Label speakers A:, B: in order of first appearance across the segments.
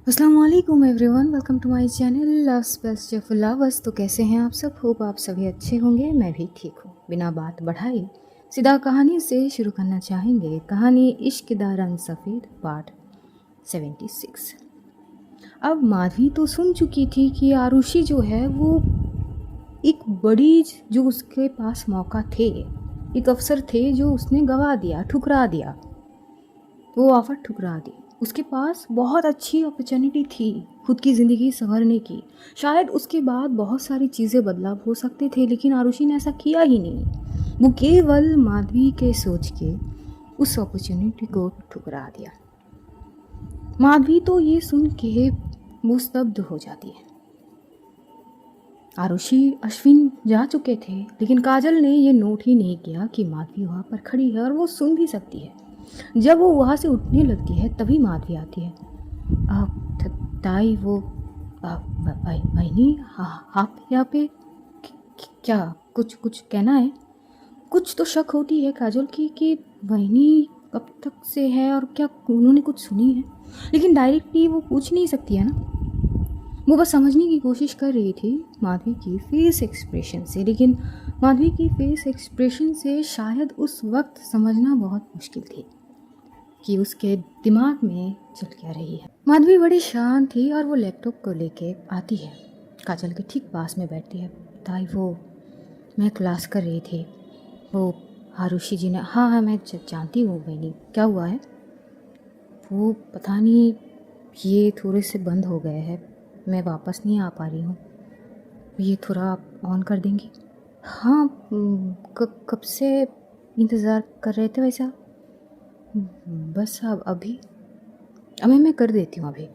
A: अस्सलाम वालेकुम everyone, welcome to my channel love space for lovers. तो कैसे हैं आप सब? होप आप सभी अच्छे होंगे। मैं भी ठीक हूँ। बिना बात बढ़ाए सीधा कहानी से शुरू करना चाहेंगे। कहानी इश्क दा रंग सफ़ेद पार्ट 76। अब माधवी तो सुन चुकी थी कि आरुषि जो है वो एक बड़ी जो उसके पास मौका थे, एक अवसर थे जो उसने गवा दिया, ठुकरा दिया। वो ऑफर ठुकरा दी। उसके पास बहुत अच्छी अपॉर्चुनिटी थी खुद की ज़िंदगी संवरने की। शायद उसके बाद बहुत सारी चीज़ें बदलाव हो सकते थे, लेकिन आरुषि ने ऐसा किया ही नहीं। वो केवल माधवी के सोच के उस अपॉर्चुनिटी को ठुकरा दिया। माधवी तो ये सुन के मुस्तब्द हो जाती है। आरुषि अश्विन जा चुके थे, लेकिन काजल ने ये नोट ही नहीं किया कि माधवी वहाँ पर खड़ी है और वो सुन भी सकती है। जब वो वहाँ से उठने लगती है तभी माधवी आती है। ताई वो बहनी, आप यहाँ पे क्या कुछ कुछ कहना है? कुछ तो शक होती है काजल की कि बहनी कब तक से है और क्या उन्होंने कुछ सुनी है, लेकिन डायरेक्टली वो पूछ नहीं सकती है ना। वो बस समझने की कोशिश कर रही थी माधवी की फेस एक्सप्रेशन से, लेकिन माधवी की फेस एक्सप्रेशन से शायद उस वक्त समझना बहुत मुश्किल थी कि उसके दिमाग में चल क्या रही है। माधवी बड़ी शांत थी और वो लैपटॉप को लेके आती है, काजल के ठीक पास में बैठती है। ताई वो मैं क्लास कर रही थी, वो आरुषि जी ने हाँ हाँ मैं जानती हूँ बहनी, क्या हुआ है? वो पता नहीं ये थोड़े से बंद हो गए हैं, मैं वापस नहीं आ पा रही हूँ। ये थोड़ा आप ऑन कर देंगी? हाँ, कब से इंतज़ार कर रहे थे वैसा? बस अब अभी मैं कर देती हूँ अभी।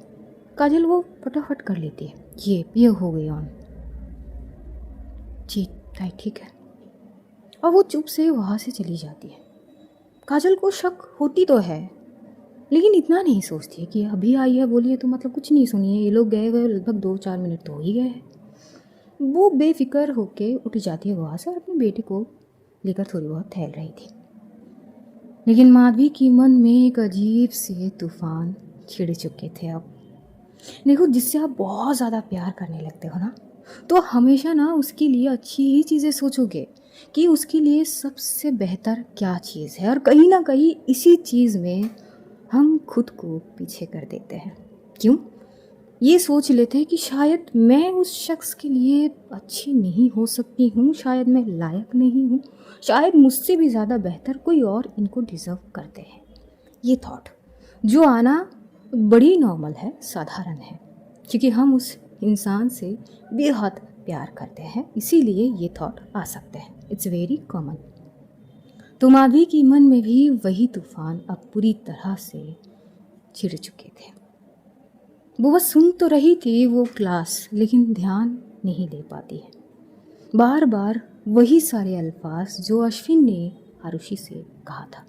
A: काजल वो फटाफट कर लेती है। ये हो गई ऑन। जी ताई ठीक है। और वो चुप से वहाँ से चली जाती है। काजल को शक होती तो है, लेकिन इतना नहीं सोचती है कि अभी आई है बोलिए तो मतलब कुछ नहीं सुनी है। ये लोग गए हुए लगभग 2-4 मिनट तो हो ही गए हैं। वो बेफिक्र होके उठ जाती है वहाँ से और अपने बेटे को लेकर थोड़ी बहुत टहल रही थी। लेकिन माधवी की मन में एक अजीब से तूफान छिड़ चुके थे। अब देखो, जिससे आप बहुत ज़्यादा प्यार करने लगते हो ना, तो हमेशा ना उसके लिए अच्छी ही चीज़ें सोचोगे कि उसके लिए सबसे बेहतर क्या चीज़ है, और कहीं ना कहीं इसी चीज़ में हम खुद को पीछे कर देते हैं। क्यों? ये सोच लेते हैं कि शायद मैं उस शख्स के लिए अच्छी नहीं हो सकती हूँ, शायद मैं लायक नहीं हूँ, शायद मुझसे भी ज़्यादा बेहतर कोई और इनको डिज़र्व करते हैं। ये थॉट जो आना बड़ी नॉर्मल है, साधारण है, क्योंकि हम उस इंसान से बेहद प्यार करते हैं, इसीलिए ये थॉट आ सकते हैं। It's very common. तो माधवी की मन में भी वही तूफान अब पूरी तरह से छिड़ चुके थे। वो बस सुन तो रही थी वो क्लास, लेकिन ध्यान नहीं दे पाती है। बार बार वही सारे अल्फाज जो अश्विन ने आरुषि से कहा था।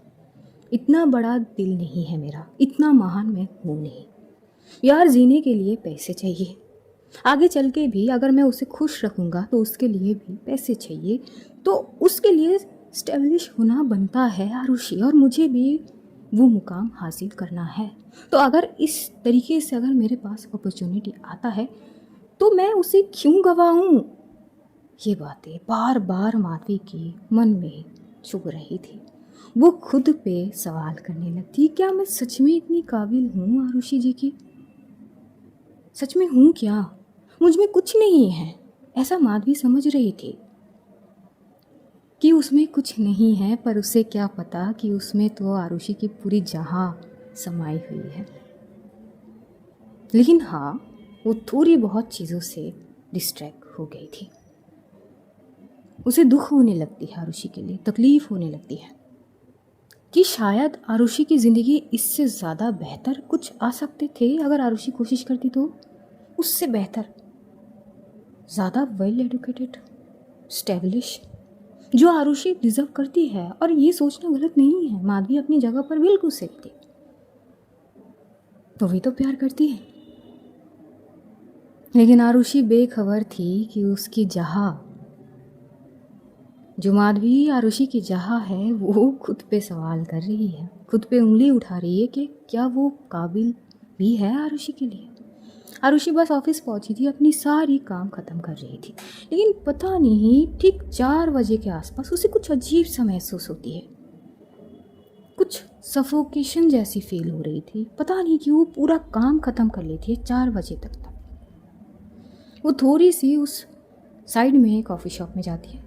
A: इतना बड़ा दिल नहीं है मेरा, इतना महान मैं हूँ नहीं यार। जीने के लिए पैसे चाहिए, आगे चल के भी अगर मैं उसे खुश रखूँगा तो उसके लिए भी पैसे चाहिए, तो उसके लिए स्टेब्लिश होना बनता है आरुषि, और मुझे भी वो मुकाम हासिल करना है। तो अगर इस तरीके से अगर मेरे पास अपॉर्चुनिटी आता है तो मैं उसे क्यों गवाऊँ? ये बातें बार बार माधवी के मन में चुभ रही थी। वो खुद पे सवाल करने लगती, क्या मैं सच में इतनी काबिल हूँ आरुषि जी की? सच में हूँ क्या? मुझ में कुछ नहीं है, ऐसा माधवी समझ रही थी कि उसमें कुछ नहीं है, पर उसे क्या पता कि उसमें तो आरुषि की पूरी जहां समाई हुई है। लेकिन हाँ, वो थोड़ी बहुत चीज़ों से डिस्ट्रैक्ट हो गई थी। उसे दुख होने लगती है आरुषि के लिए, तकलीफ होने लगती है कि शायद आरुषि की ज़िंदगी इससे ज़्यादा बेहतर कुछ आ सकते थे अगर आरुषि कोशिश करती तो। उससे बेहतर, ज़्यादा वेल एडुकेटेड, स्टेब्लिश, जो आरुषि डिज़र्व करती है। और ये सोचना गलत नहीं है, माधवी अपनी जगह पर बिल्कुल सेफ थी। तो भी तो प्यार करती है, लेकिन आरुषि बेखबर थी कि उसकी जहाँ, जो माधवी आरुषि की जहाँ है, वो खुद पे सवाल कर रही है, खुद पे उंगली उठा रही है कि क्या वो काबिल भी है आरुषि के लिए। आरुषि बस ऑफिस पहुंची थी, अपनी सारी काम ख़त्म कर रही थी, लेकिन पता नहीं ठीक 4 बजे के आसपास उसे कुछ अजीब सा महसूस होती है। कुछ सफोकेशन जैसी फील हो रही थी। पता नहीं क्यों, पूरा काम ख़त्म कर लेती है 4 बजे तक। वो थोड़ी सी उस साइड में कॉफ़ी शॉप में जाती है।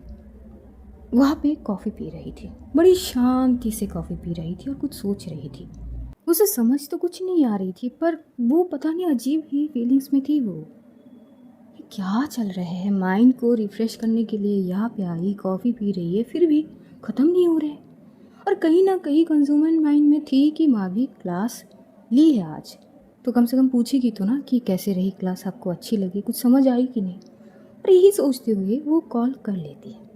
A: वहाँ पे कॉफ़ी पी रही थी, बड़ी शांति से कॉफ़ी पी रही थी और कुछ सोच रही थी। उसे समझ तो कुछ नहीं आ रही थी, पर वो पता नहीं अजीब ही फीलिंग्स में थी। वो ये क्या चल रहा है? माइंड को रिफ़्रेश करने के लिए यहाँ पे आई, कॉफ़ी पी रही है, फिर भी ख़त्म नहीं हो रहा है। और कहीं ना कहीं कंज्यूमर माइंड में थी कि मावी क्लास ली है आज, तो कम से कम पूछेगी तो ना कि कैसे रही क्लास, आपको अच्छी लगी, कुछ समझ आई कि नहीं। और यही सोचते हुए वो कॉल कर लेती है।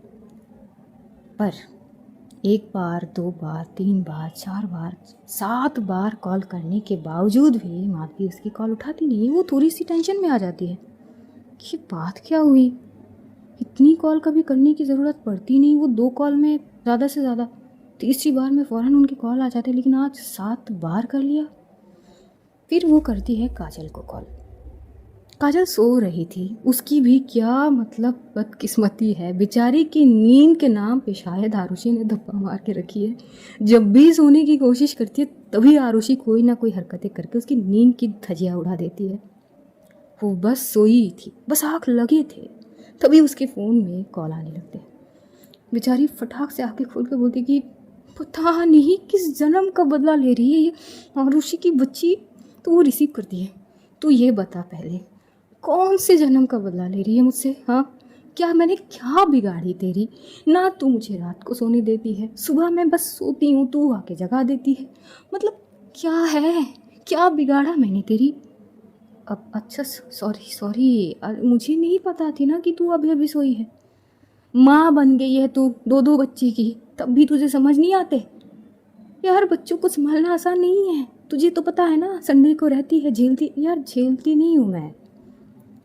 A: पर 1 बार, 2 बार, 3 बार, 4 बार, 7 बार कॉल करने के बावजूद भी माधवी उसकी कॉल उठाती नहीं। वो थोड़ी सी टेंशन में आ जाती है कि बात क्या हुई, इतनी कॉल कभी करने की ज़रूरत पड़ती नहीं। वो 2 कॉल में ज़्यादा से ज़्यादा, तीसरी बार में फ़ौरन उनके कॉल आ जाते, लेकिन आज 7 बार कर लिया। फिर वो करती है काजल को कॉल। काजल सो रही थी। उसकी भी क्या मतलब बदकिस्मती है, बेचारी की नींद के नाम पे शायद आरुषि ने धप्पा मार के रखी है। जब भी सोने की कोशिश करती है तभी आरुषि कोई ना कोई हरकतें करके उसकी नींद की धजिया उड़ा देती है। वो बस सोई थी, बस आँख लगे थे, तभी उसके फ़ोन में कॉल आने लगते। बेचारी फटाक से आँखें खोल कर बोलती कि पता नहीं किस जन्म का बदला ले रही है ये आरुषि की बच्ची। तो वो रिसीव करती है। तो ये बता पहले, कौन से जन्म का बदला ले रही है मुझसे? हाँ, क्या मैंने क्या बिगाड़ी तेरी? ना तू मुझे रात को सोने देती है, सुबह मैं बस सोती हूँ, तू आके जगा देती है। मतलब क्या है, क्या बिगाड़ा मैंने तेरी? अब अच्छा, सॉरी सॉरी, मुझे नहीं पता थी ना कि तू अभी अभी सोई है। माँ बन गई है तू 2-2 बच्ची की, तब भी तुझे समझ नहीं आते? यार बच्चों को संभालना आसान नहीं है, तुझे तो पता है ना। संडे को रहती है झेलती। यार झेलती नहीं हूँ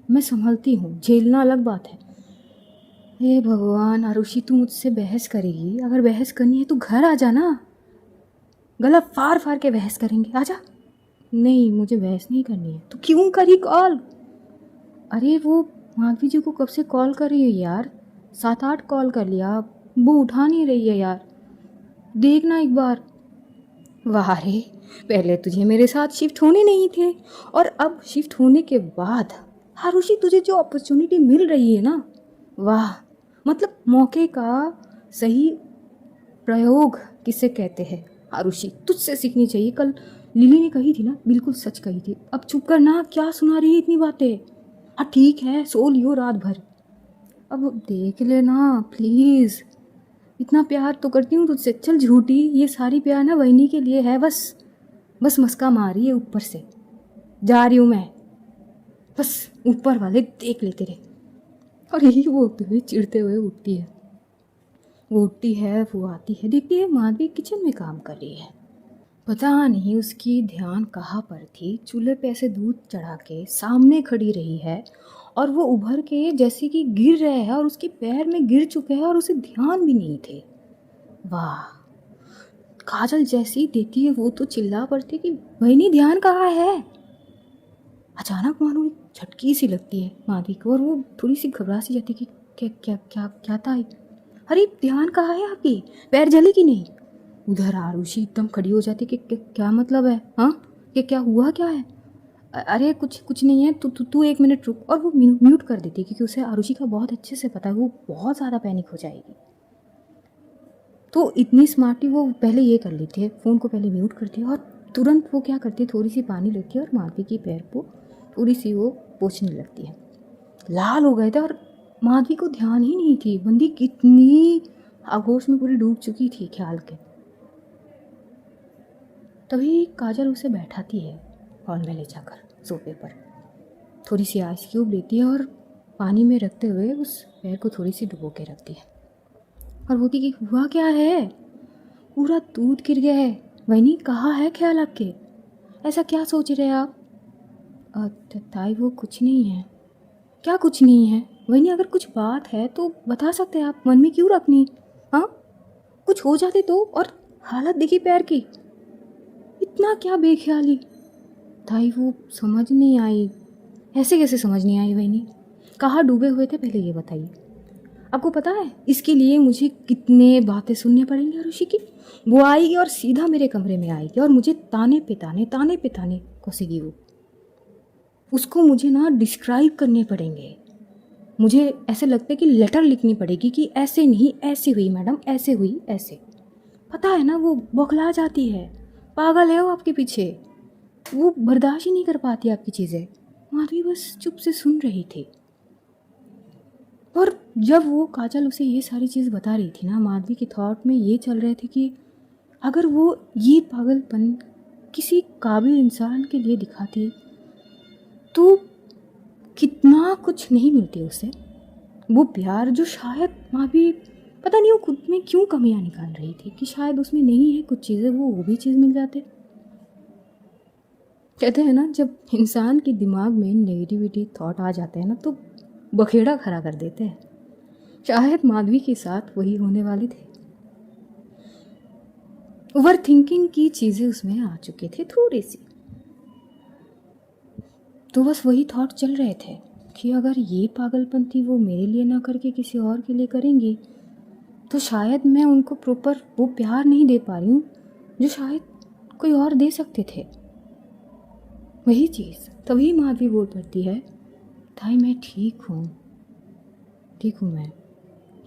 A: मैं संभलती हूँ, झेलना अलग बात है। हे भगवान, आरुषि तू मुझसे बहस करेगी? अगर बहस करनी है तो घर आ जा ना, गला फाड़ फाड़ के बहस करेंगे, आजा। नहीं, मुझे बहस नहीं करनी है। तो क्यों करी कॉल? अरे वो माधवी जी को कब से कॉल कर रही है यार, 7-8 कॉल कर लिया, वो उठा नहीं रही है यार, देखना एक बार। वाह रे, पहले तुझे मेरे साथ शिफ्ट होने नहीं थे, और अब शिफ्ट होने के बाद आरुषि तुझे जो अपॉर्चुनिटी मिल रही है ना, वाह। मतलब मौके का सही प्रयोग किसे कहते हैं आरुषि, तुझसे सीखनी चाहिए। कल लिली ने कही थी ना, बिल्कुल सच कही थी। अब चुप करना, क्या सुना रही है इतनी बातें? हाँ ठीक है, सो लियो रात भर, अब देख लेना प्लीज़। इतना प्यार तो करती हूँ तुझसे। चल झूठी, ये सारी प्यार ना वहीनी के लिए है, बस बस मस्का मारी है ऊपर से। जा रही हूँ मैं, बस ऊपर वाले देख लेते रहे। और यही वो होते हुए चिढ़ते हुए उठती है। वो उठती है, वो आती है, देखती है माधवी किचन में काम कर रही है। पता नहीं उसकी ध्यान कहाँ पर थी, चूल्हे पे ऐसे दूध चढ़ा के सामने खड़ी रही है, और वो उभर के जैसे कि गिर रहे हैं और उसके पैर में गिर चुके हैं और उसे ध्यान भी नहीं थे। वाह, काजल जैसी देखती है वो तो चिल्ला पड़ती कि बहनी ध्यान कहाँ है। अचानक मानो एक झटकी सी लगती है माधवी को, और वो थोड़ी सी घबरा सी जाती कि क्या क्या क्या क्या था। अरे ध्यान कहाँ है आपकी, पैर जले कि नहीं? उधर आरुषि एकदम खड़ी हो जाती कि क्या मतलब है? हाँ, कि क्या हुआ, क्या है? अरे कुछ कुछ नहीं है, तू 1 मिनट रुक। और वो म्यूट कर देती क्योंकि उसे आरुषि का बहुत अच्छे से पता है वो बहुत ज़्यादा पैनिक हो जाएगी। तो इतनी स्मार्टली वो पहले ये कर लेती है, फ़ोन को पहले म्यूट करती है, और तुरंत वो क्या करती है, थोड़ी सी पानी लेती है और माधवी की पैर को थोड़ी सी वो पोंछने लगती है। लाल हो गए थे और माधवी को ध्यान ही नहीं थी, बंदी कितनी आगोश में पूरी डूब चुकी थी ख्याल के। तभी काजल उसे बैठाती है हॉल में ले जाकर सोफे पर, थोड़ी सी आइस क्यूब लेती है और पानी में रखते हुए उस पैर को थोड़ी सी डुबो के रखती है, और बोलती कि हुआ क्या है, पूरा दूध गिर गया है। वही कहाँ है ख्याल आपके, ऐसा क्या सोच रहे हैं आप? ताई वो कुछ नहीं है। क्या कुछ नहीं है? वही अगर कुछ बात है तो बता सकते हैं आप, मन में क्यों रखनी? हाँ, कुछ हो जाते तो। और हालत देखी पैर की, इतना क्या बेख्याली। ताई वो समझ नहीं आई, ऐसे कैसे समझ नहीं आई बहनी? कहाँ डूबे हुए थे पहले ये बताइए। आपको पता है इसके लिए मुझे कितने बातें सुनने पड़ेंगे आरुषि की? वो आएगी और सीधा मेरे कमरे में आएगी और मुझे ताने पे ताने कसेगी वो। उसको मुझे ना डिस्क्राइब करने पड़ेंगे। मुझे ऐसे लगता है कि लेटर लिखनी पड़ेगी कि ऐसे नहीं, ऐसे हुई मैडम, ऐसे हुई, ऐसे। पता है ना वो बौखला जाती है, पागल है वो आपके पीछे, वो बर्दाश्त ही नहीं कर पाती आपकी चीज़ें। माधवी बस चुप से सुन रही थी। और जब वो काजल उसे ये सारी चीज़ बता रही थी ना, माधवी के थॉट में ये चल रहे थे कि अगर वो ये पागलपन किसी काबिल इंसान के लिए दिखाती तो कितना कुछ नहीं मिलती उसे। वो प्यार जो शायद माधवी पता नहीं वो खुद में क्यों कमियां निकाल रही थी कि शायद उसमें नहीं है कुछ चीज़ें, वो भी चीज़ मिल जाते। कहते हैं ना जब इंसान के दिमाग में नेगेटिविटी थॉट आ जाते हैं ना तो बखेड़ा खड़ा कर देते हैं। शायद माधवी के साथ वही होने वाली थी। ओवर थिंकिंग की चीज़ें उसमें आ चुके थे थोड़ी सी, तो बस वही थॉट चल रहे थे कि अगर ये पागलपन थी वो मेरे लिए ना करके किसी और के लिए करेंगी तो शायद मैं उनको प्रॉपर वो प्यार नहीं दे पा रही हूँ जो शायद कोई और दे सकते थे। वही चीज़ तभी माधवी बोल पड़ती है, ताई मैं ठीक हूँ मैं।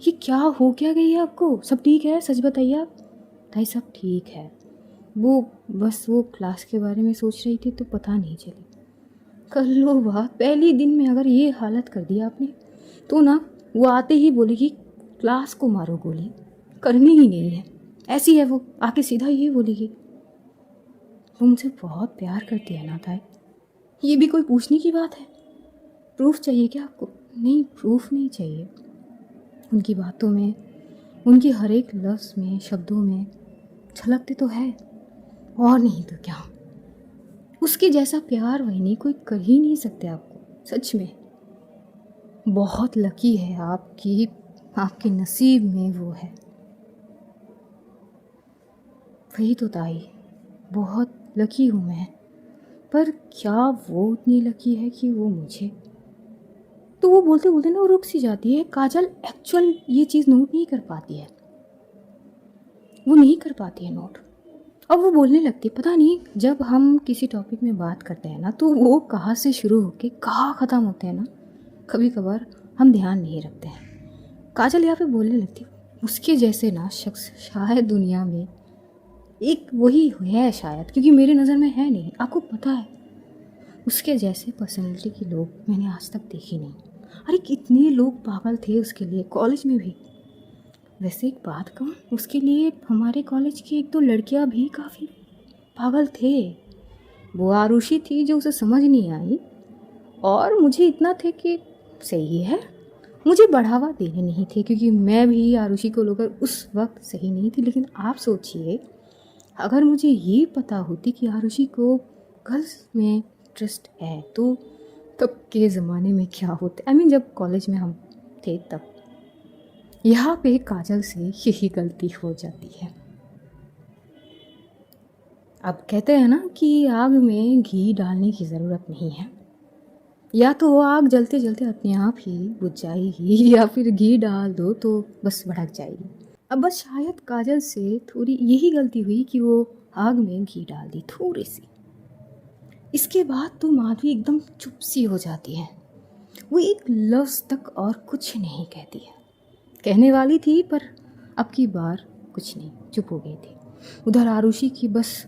A: ये क्या हो क्या गई है आपको? सब ठीक है? सच बताइए आप। ताई सब ठीक है, वो बस वो क्लास के बारे में सोच रही थी तो पता नहीं चली। कर लो बात, पहली दिन में अगर ये हालत कर दी आपने तो ना वो आते ही बोलेगी क्लास को मारो गोली, करनी ही नहीं है। ऐसी है वो, आके सीधा ये बोलेगी। वो मुझे बहुत प्यार करती है ना ताई, ये भी कोई पूछने की बात है? प्रूफ चाहिए क्या आपको? नहीं, प्रूफ नहीं चाहिए। उनकी बातों में, उनके हर एक लफ्ज़ में, शब्दों में झलकते तो है, और नहीं तो क्या। उसके जैसा प्यार वही कोई कर ही नहीं सकते आपको। सच में बहुत लकी है आपकी, आपके नसीब में वो है। वही तो ताई, बहुत लकी हूँ मैं, पर क्या वो उतनी लकी है कि वो मुझे। तो वो बोलते बोलते ना वो रुक सी जाती है। काजल एक्चुअल ये चीज़ नोट नहीं कर पाती है, वो नहीं कर पाती है नोट। अब वो बोलने लगती है। पता नहीं जब हम किसी टॉपिक में बात करते हैं ना तो वो कहाँ से शुरू होके कहाँ ख़त्म होते हैं ना, कभी कभार हम ध्यान नहीं रखते हैं। काजल यहाँ पे बोलने लगती, उसके जैसे ना शख्स शायद दुनिया में एक वही है शायद, क्योंकि मेरी नज़र में है नहीं। आपको पता है उसके जैसे पर्सनैलिटी के लोग मैंने आज तक देखे नहीं। अरे कितने लोग पागल थे उसके लिए कॉलेज में भी। वैसे एक बात कहूँ, उसके लिए हमारे कॉलेज की एक दो लड़कियाँ भी काफ़ी पागल थे। वो आरुषि थी जो उसे समझ नहीं आई, और मुझे इतना थे कि सही है, मुझे बढ़ावा देने नहीं थे क्योंकि मैं भी आरुषि को लेकर उस वक्त सही नहीं थी। लेकिन आप सोचिए अगर मुझे ये पता होती कि आरुषि को गर्ल्स में इंटरेस्ट है तो तब के ज़माने में क्या होता। आई मीन जब कॉलेज में हम थे तब। यहाँ पे काजल से यही गलती हो जाती है। अब कहते हैं ना कि आग में घी डालने की ज़रूरत नहीं है, या तो वो आग जलते जलते अपने आप ही बुझ जाएगी या फिर घी डाल दो तो बस भड़क जाएगी। अब बस शायद काजल से थोड़ी यही गलती हुई कि वो आग में घी डाल दी थोड़ी सी। इसके बाद तो माधवी एकदम चुप सी हो जाती है। वो एक लफ्ज़ तक और कुछ नहीं कहती है। कहने वाली थी पर अब की बार कुछ नहीं, चुप हो गई थी। उधर आरुषि की बस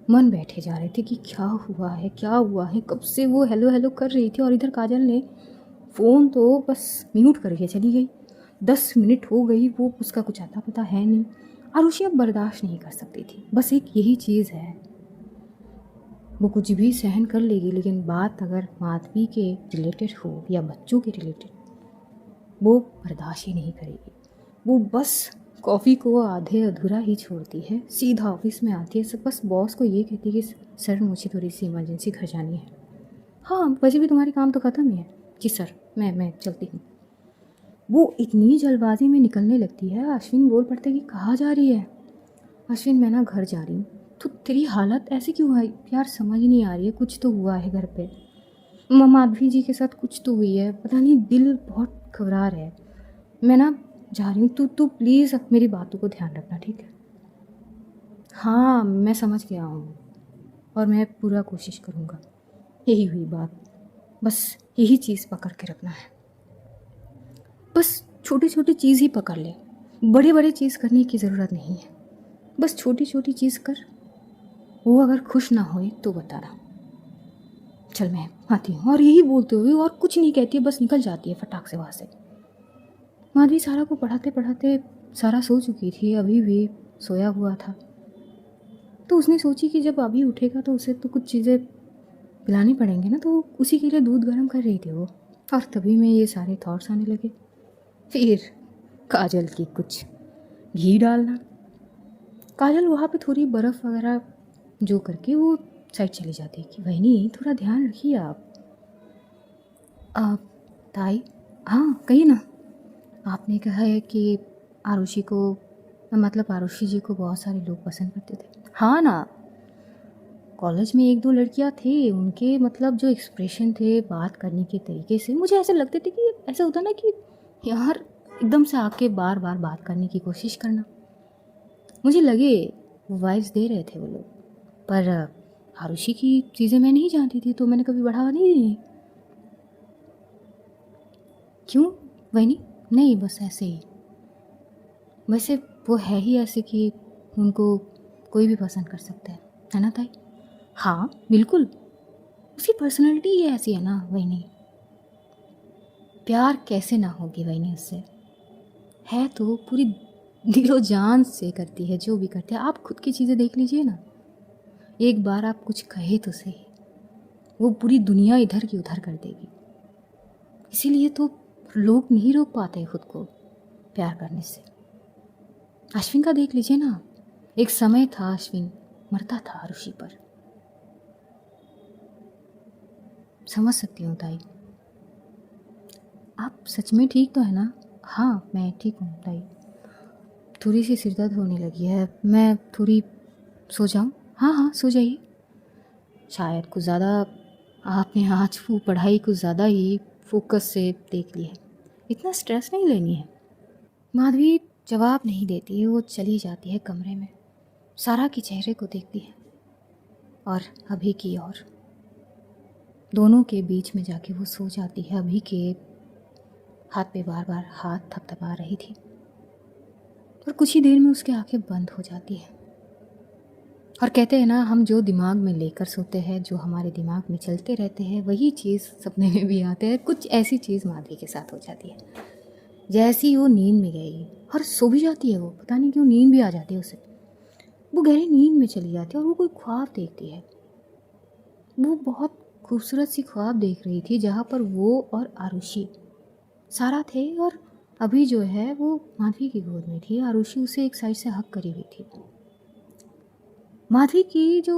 A: मन बैठे जा रहे थे कि क्या हुआ है, क्या हुआ है। कब से वो हेलो हेलो कर रही थी और इधर काजल ने फ़ोन तो बस म्यूट करके चली गई। 10 मिनट हो गई, वो उसका कुछ आता पता है नहीं। आरुषि अब बर्दाश्त नहीं कर सकती थी। बस एक यही चीज़ है, वो कुछ भी सहन कर लेगी, लेकिन बात अगर माधवी के रिलेटेड हो या बच्चों के रिलेटेड, वो बर्दाश्त ही नहीं करेगी। वो बस कॉफ़ी को आधे अधूरा ही छोड़ती है, सीधा ऑफिस में आती है, सब बस बॉस को ये कहती है कि सर मुझे थोड़ी सी इमरजेंसी घर जानी है। हाँ वैसे भी तुम्हारी काम तो ख़त्म ही है। जी सर मैं चलती हूँ। वो इतनी जल्दबाजी में निकलने लगती है। अश्विन बोल पड़ते कि कहाँ जा रही है? अश्विन मैं ना घर जा रही हूँ। तो तेरी हालत ऐसी क्यों है यार, समझ नहीं आ रही है, कुछ तो हुआ है घर पे। माधवी जी के साथ कुछ तो हुई है, पता नहीं, दिल बहुत घबरा रहा है। मैं ना जा रही हूँ, तू प्लीज़ अब मेरी बातों को ध्यान रखना, ठीक है? हाँ, मैं समझ गया हूँ और मैं पूरा कोशिश करूँगा। यही हुई बात, बस यही चीज़ पकड़ के रखना है। बस छोटी छोटी चीज़ ही पकड़ ले, बड़े बड़े चीज़ करने की ज़रूरत नहीं है। बस छोटी छोटी चीज़ कर, वो अगर खुश ना होए तो बताना। चल मैं आती हूँ। और यही बोलते हुए और कुछ नहीं कहती है, बस निकल जाती है फटाक से वहाँ से। माधवी सारा को पढ़ाते पढ़ाते सारा सो चुकी थी, अभी भी सोया हुआ था। तो उसने सोची कि जब अभी उठेगा तो उसे तो कुछ चीज़ें पिलानी पड़ेंगे ना, तो उसी के लिए दूध गर्म कर रही थी वो। और तभी में ये सारे थॉट्स आने लगे। फिर काजल की कुछ घी डालना, काजल वहाँ पे थोड़ी बर्फ़ वगैरह जो करके वो साइड चली जाती कि वही थोड़ा ध्यान रखिए आप ताई। हाँ कहिए ना। आपने कहा है कि आरुषि को, मतलब आरुषि जी को बहुत सारे लोग पसंद करते थे। हाँ ना, कॉलेज में एक दो लड़कियां थी, उनके मतलब जो एक्सप्रेशन थे बात करने के तरीके से, मुझे ऐसे लगते थे कि ऐसा होता ना कि यार एकदम से आके बार बार बात करने की कोशिश करना। मुझे लगे वो वाइब्स दे रहे थे वो लोग, पर आरुषि की चीज़ें मैं नहीं जानती थी तो मैंने कभी बढ़ावा नहीं दी। क्यों वही नहीं, बस ऐसे ही। वैसे वो है ही ऐसे कि उनको कोई भी पसंद कर सकता है ना ताई? हाँ बिल्कुल, उसकी पर्सनैलिटी ही ऐसी है ना वही नहीं। प्यार कैसे ना होगी वही नहीं उससे, है तो पूरी दिलो जान से करती है जो भी करती है। आप खुद की चीज़ें देख लीजिए ना, एक बार आप कुछ कहे तो सही, वो पूरी दुनिया इधर की उधर कर देगी। इसीलिए तो लोग नहीं रोक पाते खुद को प्यार करने से। अश्विन का देख लीजिए ना, एक समय था अश्विन मरता था आरुषि पर। समझ सकती हूँ ताई। आप सच में ठीक तो है ना? हाँ मैं ठीक हूँ ताई। थोड़ी सी सिरदर्द होने लगी है, मैं थोड़ी सो जाऊँ? हाँ हाँ सो जाइए। शायद कुछ ज़्यादा आपने आज वो पढ़ाई कुछ ज़्यादा ही फोकस से देख ली है, इतना स्ट्रेस नहीं लेनी है। माधवी जवाब नहीं देती है, वो चली जाती है कमरे में, सारा के चेहरे को देखती है और अभी की ओर। दोनों के बीच में जाके वो सो जाती है। अभी के हाथ पे बार बार हाथ थपथपा रही थी और कुछ ही देर में उसकी आंखें बंद हो जाती है। और कहते हैं ना, हम जो दिमाग में लेकर सोते हैं, जो हमारे दिमाग में चलते रहते हैं, वही चीज़ सपने में भी आते हैं। कुछ ऐसी चीज़ माधवी के साथ हो जाती है। जैसी वो नींद में गई और सो भी जाती है, वो पता नहीं क्यों नींद भी आ जाती है उसे। वो गहरी नींद में चली जाती है और वो कोई ख्वाब देखती है। वो बहुत खूबसूरत सी ख्वाब देख रही थी जहाँ पर वो और आरुषि सारा थे और अभी जो है वो माधवी की गोद में थी। आरुषि उसे एक साइड से हक करी हुई थी। माधवी की जो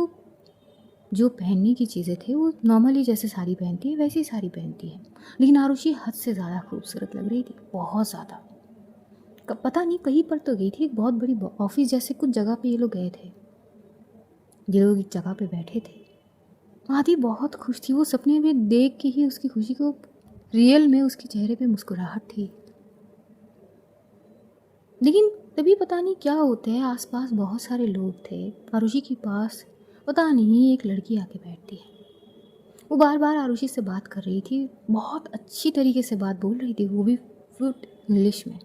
A: जो पहनने की चीज़ें थी वो नॉर्मली जैसे साड़ी पहनती है वैसी साड़ी पहनती है, लेकिन आरुषि हद से ज़्यादा खूबसूरत लग रही थी, बहुत ज़्यादा। पता नहीं कहीं पर तो गई थी, एक बहुत बड़ी ऑफिस जैसे कुछ जगह पे ये लोग गए थे, ये लोग एक जगह पे बैठे थे। माधवी बहुत खुश थी, वो सपने में देख के ही उसकी खुशी को रियल में उसके चेहरे पे मुस्कुराहट थी। लेकिन तभी पता नहीं क्या होता है, आसपास बहुत सारे लोग थे, आरुषि के पास पता नहीं एक लड़की आके बैठती है। वो बार बार आरुषि से बात कर रही थी, बहुत अच्छी तरीके से बात बोल रही थी, वो भी फ्लूट इंग्लिश में।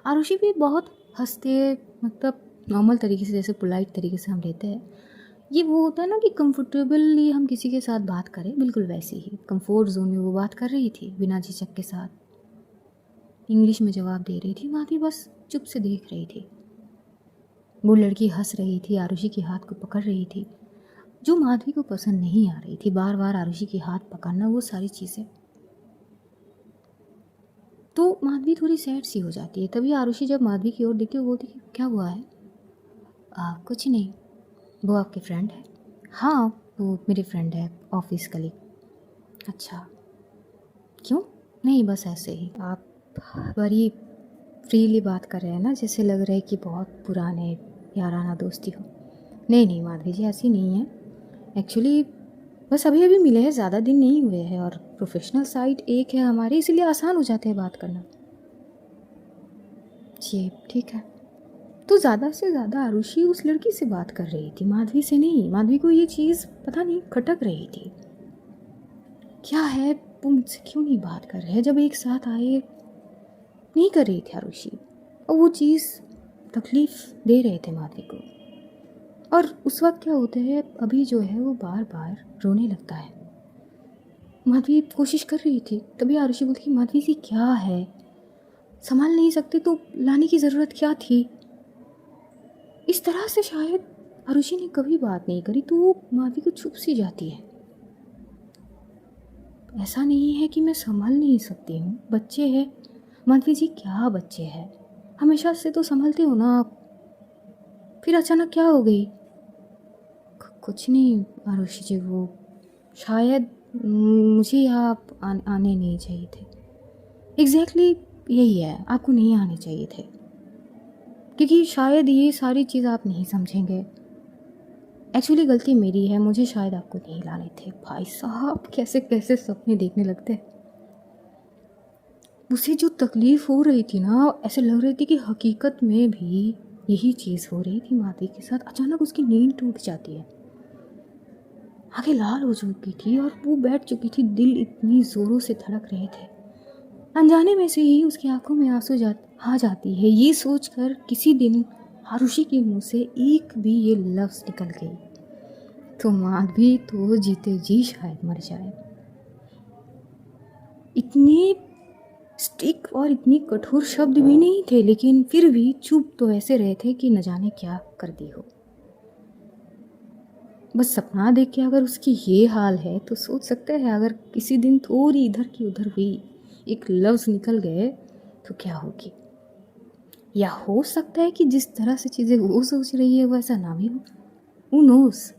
A: आरुषि भी बहुत हंसते, मतलब नॉर्मल तरीके से, जैसे पोलाइट तरीके से हम लेते हैं, ये वो होता है ना कि कंफर्टेबली हम किसी के साथ बात करें, बिल्कुल वैसे ही कंफर्ट जोन में वो बात कर रही थी, बिना झिझक के साथ इंग्लिश में जवाब दे रही थी। माधवी बस चुप से देख रही थी। वो लड़की हंस रही थी, आरुषि के हाथ को पकड़ रही थी, जो माधवी को पसंद नहीं आ रही थी, बार बार आरुषि के हाथ पकड़ना, वो सारी चीज़ें। तो माधवी थोड़ी सैड सी हो जाती है। तभी आरुषि जब माधवी की ओर देखती है वो बोलती है, क्या हुआ है? कुछ नहीं। वो आपके फ्रेंड है? हाँ वो मेरी फ्रेंड है, ऑफिस कलीग। अच्छा, क्यों? नहीं बस ऐसे ही। आप बड़ी फ्रीली बात कर रहे हैं ना, जैसे लग रहा है कि बहुत पुराने याराना दोस्ती हो। नहीं नहीं माधवी जी, ऐसी नहीं है। एक्चुअली बस अभी अभी मिले हैं, ज़्यादा दिन नहीं हुए हैं, और प्रोफेशनल साइट एक है हमारी, इसीलिए आसान हो जाते हैं बात करना। जी ठीक है। तो ज़्यादा से ज़्यादा आरुषि उस लड़की से बात कर रही थी, माधवी से नहीं। माधवी को ये चीज़ पता नहीं खटक रही थी, क्या है वो मुझसे क्यों नहीं बात कर रहे हैं। जब एक साथ आए नहीं कर रही थी आरुषि, और वो चीज़ तकलीफ़ दे रहे थे माधवी को। और उस वक्त क्या होता है, अभी जो है वो बार बार रोने लगता है। माधवी कोशिश कर रही थी, तभी आरुषि बोलती कि माधवी जी क्या है, संभाल नहीं सकते तो लाने की ज़रूरत क्या थी। इस तरह से शायद आरुषि ने कभी बात नहीं करी, तो वो माधवी को चुप सी जाती है। ऐसा नहीं है कि मैं संभाल नहीं सकती हूँ, बच्चे हैं। माधवी जी क्या बच्चे हैं, हमेशा से तो संभलते हो ना आप, फिर अचानक क्या हो गई। कुछ नहीं आरुषि जी, वो शायद मुझे यहाँ आने नहीं चाहिए थे। एग्जैक्टली यही है, आपको नहीं आने चाहिए थे, क्योंकि शायद ये सारी चीज़ आप नहीं समझेंगे। एक्चुअली गलती मेरी है, मुझे शायद आपको नहीं लाने थे। भाई साहब कैसे कैसे सपने देखने लगते। उसे जो तकलीफ़ हो रही थी ना, ऐसे लग रही थी कि हकीकत में भी यही चीज़ हो रही थी माधवी के साथ। अचानक उसकी नींद टूट जाती है, आंखें लाल हो चुकी थी और वो बैठ चुकी थी, दिल इतनी ज़ोरों से धड़क रहे थे। अनजाने में से ही उसकी आंखों में आंसू आ जाती है, ये सोचकर किसी दिन आरुषि के मुंह से एक भी ये लफ्ज़ निकल गई तो माधवी तो जीते जी शायद मर जाए। इतने स्टिक और इतनी कठोर शब्द भी नहीं थे, लेकिन फिर भी चुप तो ऐसे रहे थे कि न जाने क्या कर दी हो। बस सपना देख के अगर उसकी ये हाल है तो सोच सकते हैं अगर किसी दिन थोड़ी इधर की उधर हुई, एक लफ्ज़ निकल गए तो क्या होगी। या हो सकता है कि जिस तरह से चीज़ें वो सोच रही है वो ऐसा ना भी हो, हू नोस।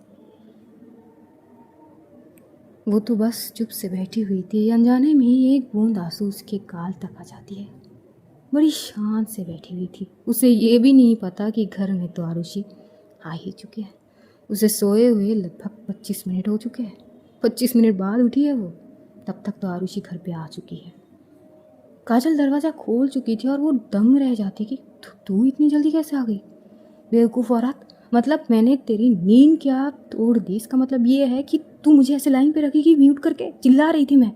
A: वो तो बस चुप से बैठी हुई थी, अनजाने में ही एक बूंद आंसू उसके गाल तक आ जाती है। बड़ी शांत से बैठी हुई थी, उसे ये भी नहीं पता कि घर में तो आरुषि आ ही चुके हैं। उसे सोए हुए लगभग 25 मिनट हो चुके हैं। 25 मिनट बाद उठी है वो, तब तक तो आरुषि घर पे आ चुकी है। काजल दरवाज़ा खोल चुकी थी और वो दंग रह जाती कि तू इतनी जल्दी कैसे आ गई बेवकूफ़ औरत। मतलब मैंने तेरी नींद क्या तोड़ दी, इसका मतलब ये है कि तू मुझे ऐसे लाइन पे रखेगी म्यूट करके। चिल्ला रही थी मैं,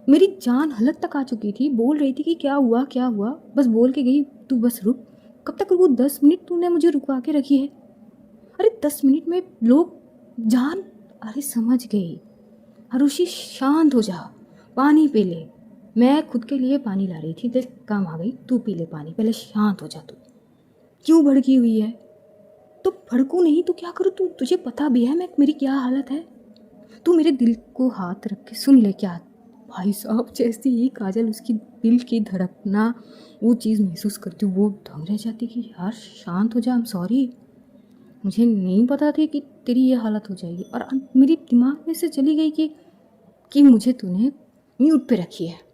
A: मेरी जान हलक तक आ चुकी थी, बोल रही थी कि क्या हुआ क्या हुआ, बस बोल के गई तू बस रुक। कब तक रुकू, 10 मिनट तूने मुझे रुकवा के रखी है। अरे 10 मिनट में लोग जान। अरे समझ गई आरुषि, शांत हो जा, पानी पी ले। मैं खुद के लिए पानी ला रही थी, देख काम आ गई, तू पी ले पानी, पहले शांत हो जा। तू क्यों भड़की हुई है। तो भड़कू नहीं तो क्या करूँ, तू तुझे पता भी है मैं मेरी क्या हालत है। तू मेरे दिल को हाथ रख के सुन ले क्या। भाई साहब जैसे ही काजल उसकी दिल की धड़कना वो चीज़ महसूस करती, वो दंग रह जाती कि यार शांत हो जा, आई एम सॉरी, मुझे नहीं पता थी कि तेरी ये हालत हो जाएगी। और मेरी दिमाग में से चली गई कि मुझे तूने म्यूट पे रखी है।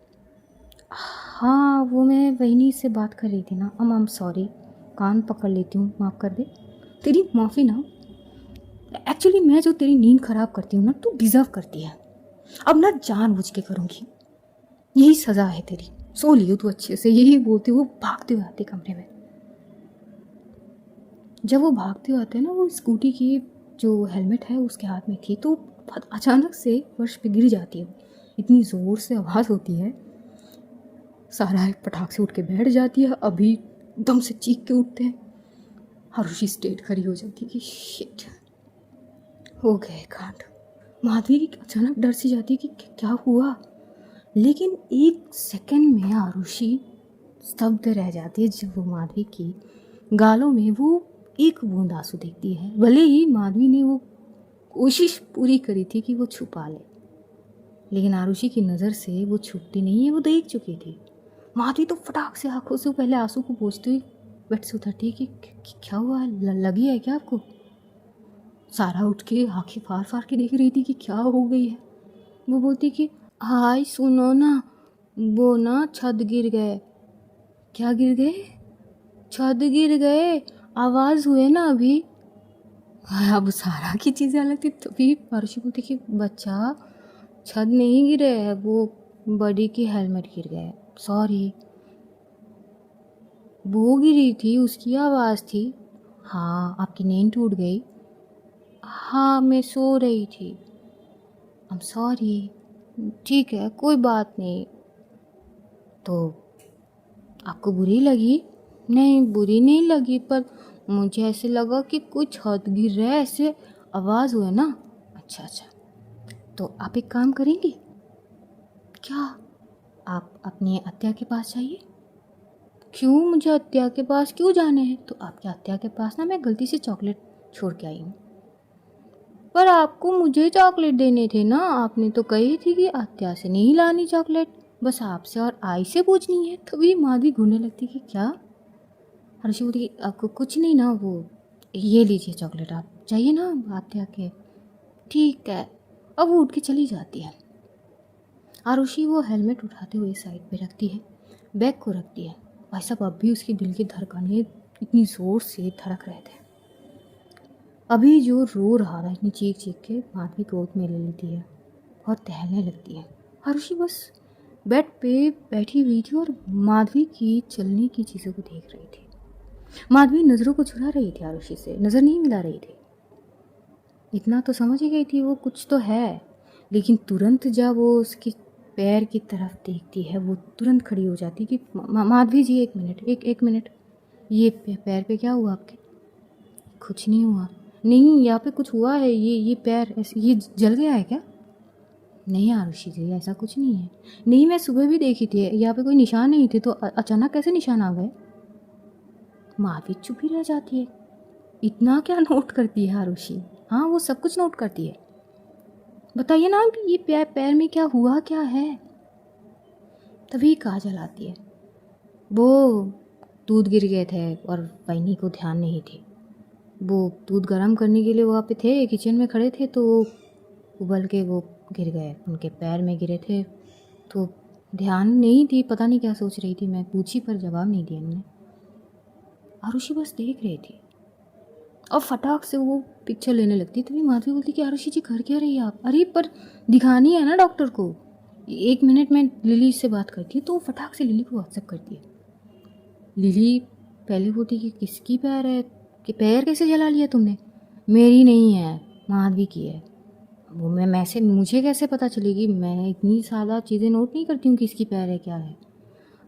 A: हाँ वो मैं वहीनी से बात कर रही थी ना, आई एम सॉरी, कान पकड़ लेती हूँ, माफ़ कर दे, तेरी माफ़ी ना। एक्चुअली मैं जो तेरी नींद ख़राब करती हूँ ना, तू डिज़र्व करती है। अब ना जानबूझ के करूँगी, यही सज़ा है तेरी। सो लियो तू अच्छे से, यही बोलती वो भागते हुए आते कमरे में। जब वो भागते हुए आते हैं ना, वो स्कूटी की जो हेलमेट है उसके हाथ में थी, तो अचानक से फर्श पे गिर जाती है। इतनी ज़ोर से आवाज़ होती है, सारा पटाख से उठ के बैठ जाती है, अभी दम से चीख के उठते हैं। आरुषि स्ट्रेट खड़ी हो जाती है कि शिट हो गए कांड। माधवी अचानक डर सी जाती है कि क्या हुआ, लेकिन एक सेकंड में आरुषि स्तब्ध रह जाती है जब वो माधवी की गालों में वो एक बूंद आंसू देखती है। भले ही माधवी ने वो कोशिश पूरी करी थी कि वो छुपा ले, लेकिन आरुषि की नज़र से वो छुपती नहीं है, वो देख चुकी थी। माधवी तो फटाक से आंखों से पहले आंसू को पोंछती हुई बेड से उतरती है कि क्या हुआ, लगी है क्या आपको। सारा उठ के आंखें फाड़ फाड़ के देख रही थी कि क्या हो गई है। वो बोलती कि हाय सुनो ना, वो ना छत गिर गए। क्या गिर गए, छत गिर गए, आवाज़ हुए ना अभी। अब सारा की चीज़ें अलग थी। तभी आरुषि बोलती कि बच्चा छत नहीं गिरे है, वो बड़ी की हेलमेट गिर गया है, सॉरी। वो गिरी थी, उसकी आवाज़ थी। हाँ, आपकी नींद टूट गई। हाँ, मैं सो रही थी। I am sorry. ठीक है, कोई बात नहीं। तो आपको बुरी लगी? नहीं, बुरी नहीं लगी, पर मुझे ऐसे लगा कि कोई छत गिर रहा है, ऐसे आवाज़ हुआ ना। अच्छा अच्छा, तो आप एक काम करेंगे क्या? आप अपनी अत्या के पास जाइए। क्यों, मुझे अत्या के पास क्यों जाने हैं? तो आपके अत्या के पास ना मैं गलती से चॉकलेट छोड़ के आई हूँ। पर आपको मुझे चॉकलेट देने थे ना, आपने तो कही थी कि अत्या से नहीं लानी चॉकलेट, बस आपसे और आई से पूछनी है। तभी माधवी घूरने लगती कि क्या? हर्षी बोलती कि आपको कुछ नहीं ना, वो ये लीजिए चॉकलेट, आप चाहिए ना अत्या के। ठीक है। अब वो उठ के चली जाती है। आरुषि वो हेलमेट उठाते हुए साइड पे रखती है, बैग को रखती है। भाई साहब, अब भी उसके दिल की धड़कनें इतनी ज़ोर से धड़क रहे थे। अभी जो रो रहा था इतनी चीख चीख के, माधवी गोद में ले लेती है और टहलने लगती है। आरुषि बस बेड पे बैठी हुई थी और माधवी की चलने की चीज़ों को देख रही थी। माधवी नज़रों को चुरा रही थी, आरुषि से नज़र नहीं मिला रही थी। इतना तो समझ ही गई थी वो कुछ तो है, लेकिन तुरंत जब वो उसके पैर की तरफ देखती है, वो तुरंत खड़ी हो जाती कि माधवी जी, एक मिनट, एक मिनट, ये पैर पे क्या हुआ आपके? कुछ नहीं हुआ। नहीं, यहाँ पे कुछ हुआ है, ये पैर ऐसे ये जल गया है क्या? नहीं आरुषि जी, ऐसा कुछ नहीं है। नहीं, मैं सुबह भी देखी थी, यहाँ पे कोई निशान नहीं थे, तो अचानक कैसे निशान आ गए? माधवी चुप ही रह जाती है। इतना क्या नोट करती है आरुषि? हाँ, वो सब कुछ नोट करती है। बताइए ना कि ये पैर पैर में क्या हुआ, क्या है? तभी काजल आती है। वो दूध गिर गए थे और वहीनी को ध्यान नहीं थी। वो दूध गर्म करने के लिए वहाँ पे थे, किचन में खड़े थे, तो उबल के वो गिर गए, उनके पैर में गिरे थे, तो ध्यान नहीं थी, पता नहीं क्या सोच रही थी। मैं पूछी पर जवाब नहीं दिया उन्होंने। आरुषि बस देख रही थी और फटाक से वो पिक्चर लेने लगती। तभी माधवी बोलती कि आरुषि जी, कर क्या रही है आप? अरे पर दिखानी है ना डॉक्टर को। एक मिनट में लिली से बात करती है, तो फटाक से लिली को व्हाट्सएप करती है। लिली पहले बोलती कि किसकी पैर है, कि पैर कैसे जला लिया तुमने? मेरी नहीं है, माधवी की है। वो मैं से मुझे कैसे पता चलेगी? मैं इतनी ज़्यादा चीज़ें नोट नहीं करती हूँ किसकी पैर है क्या है।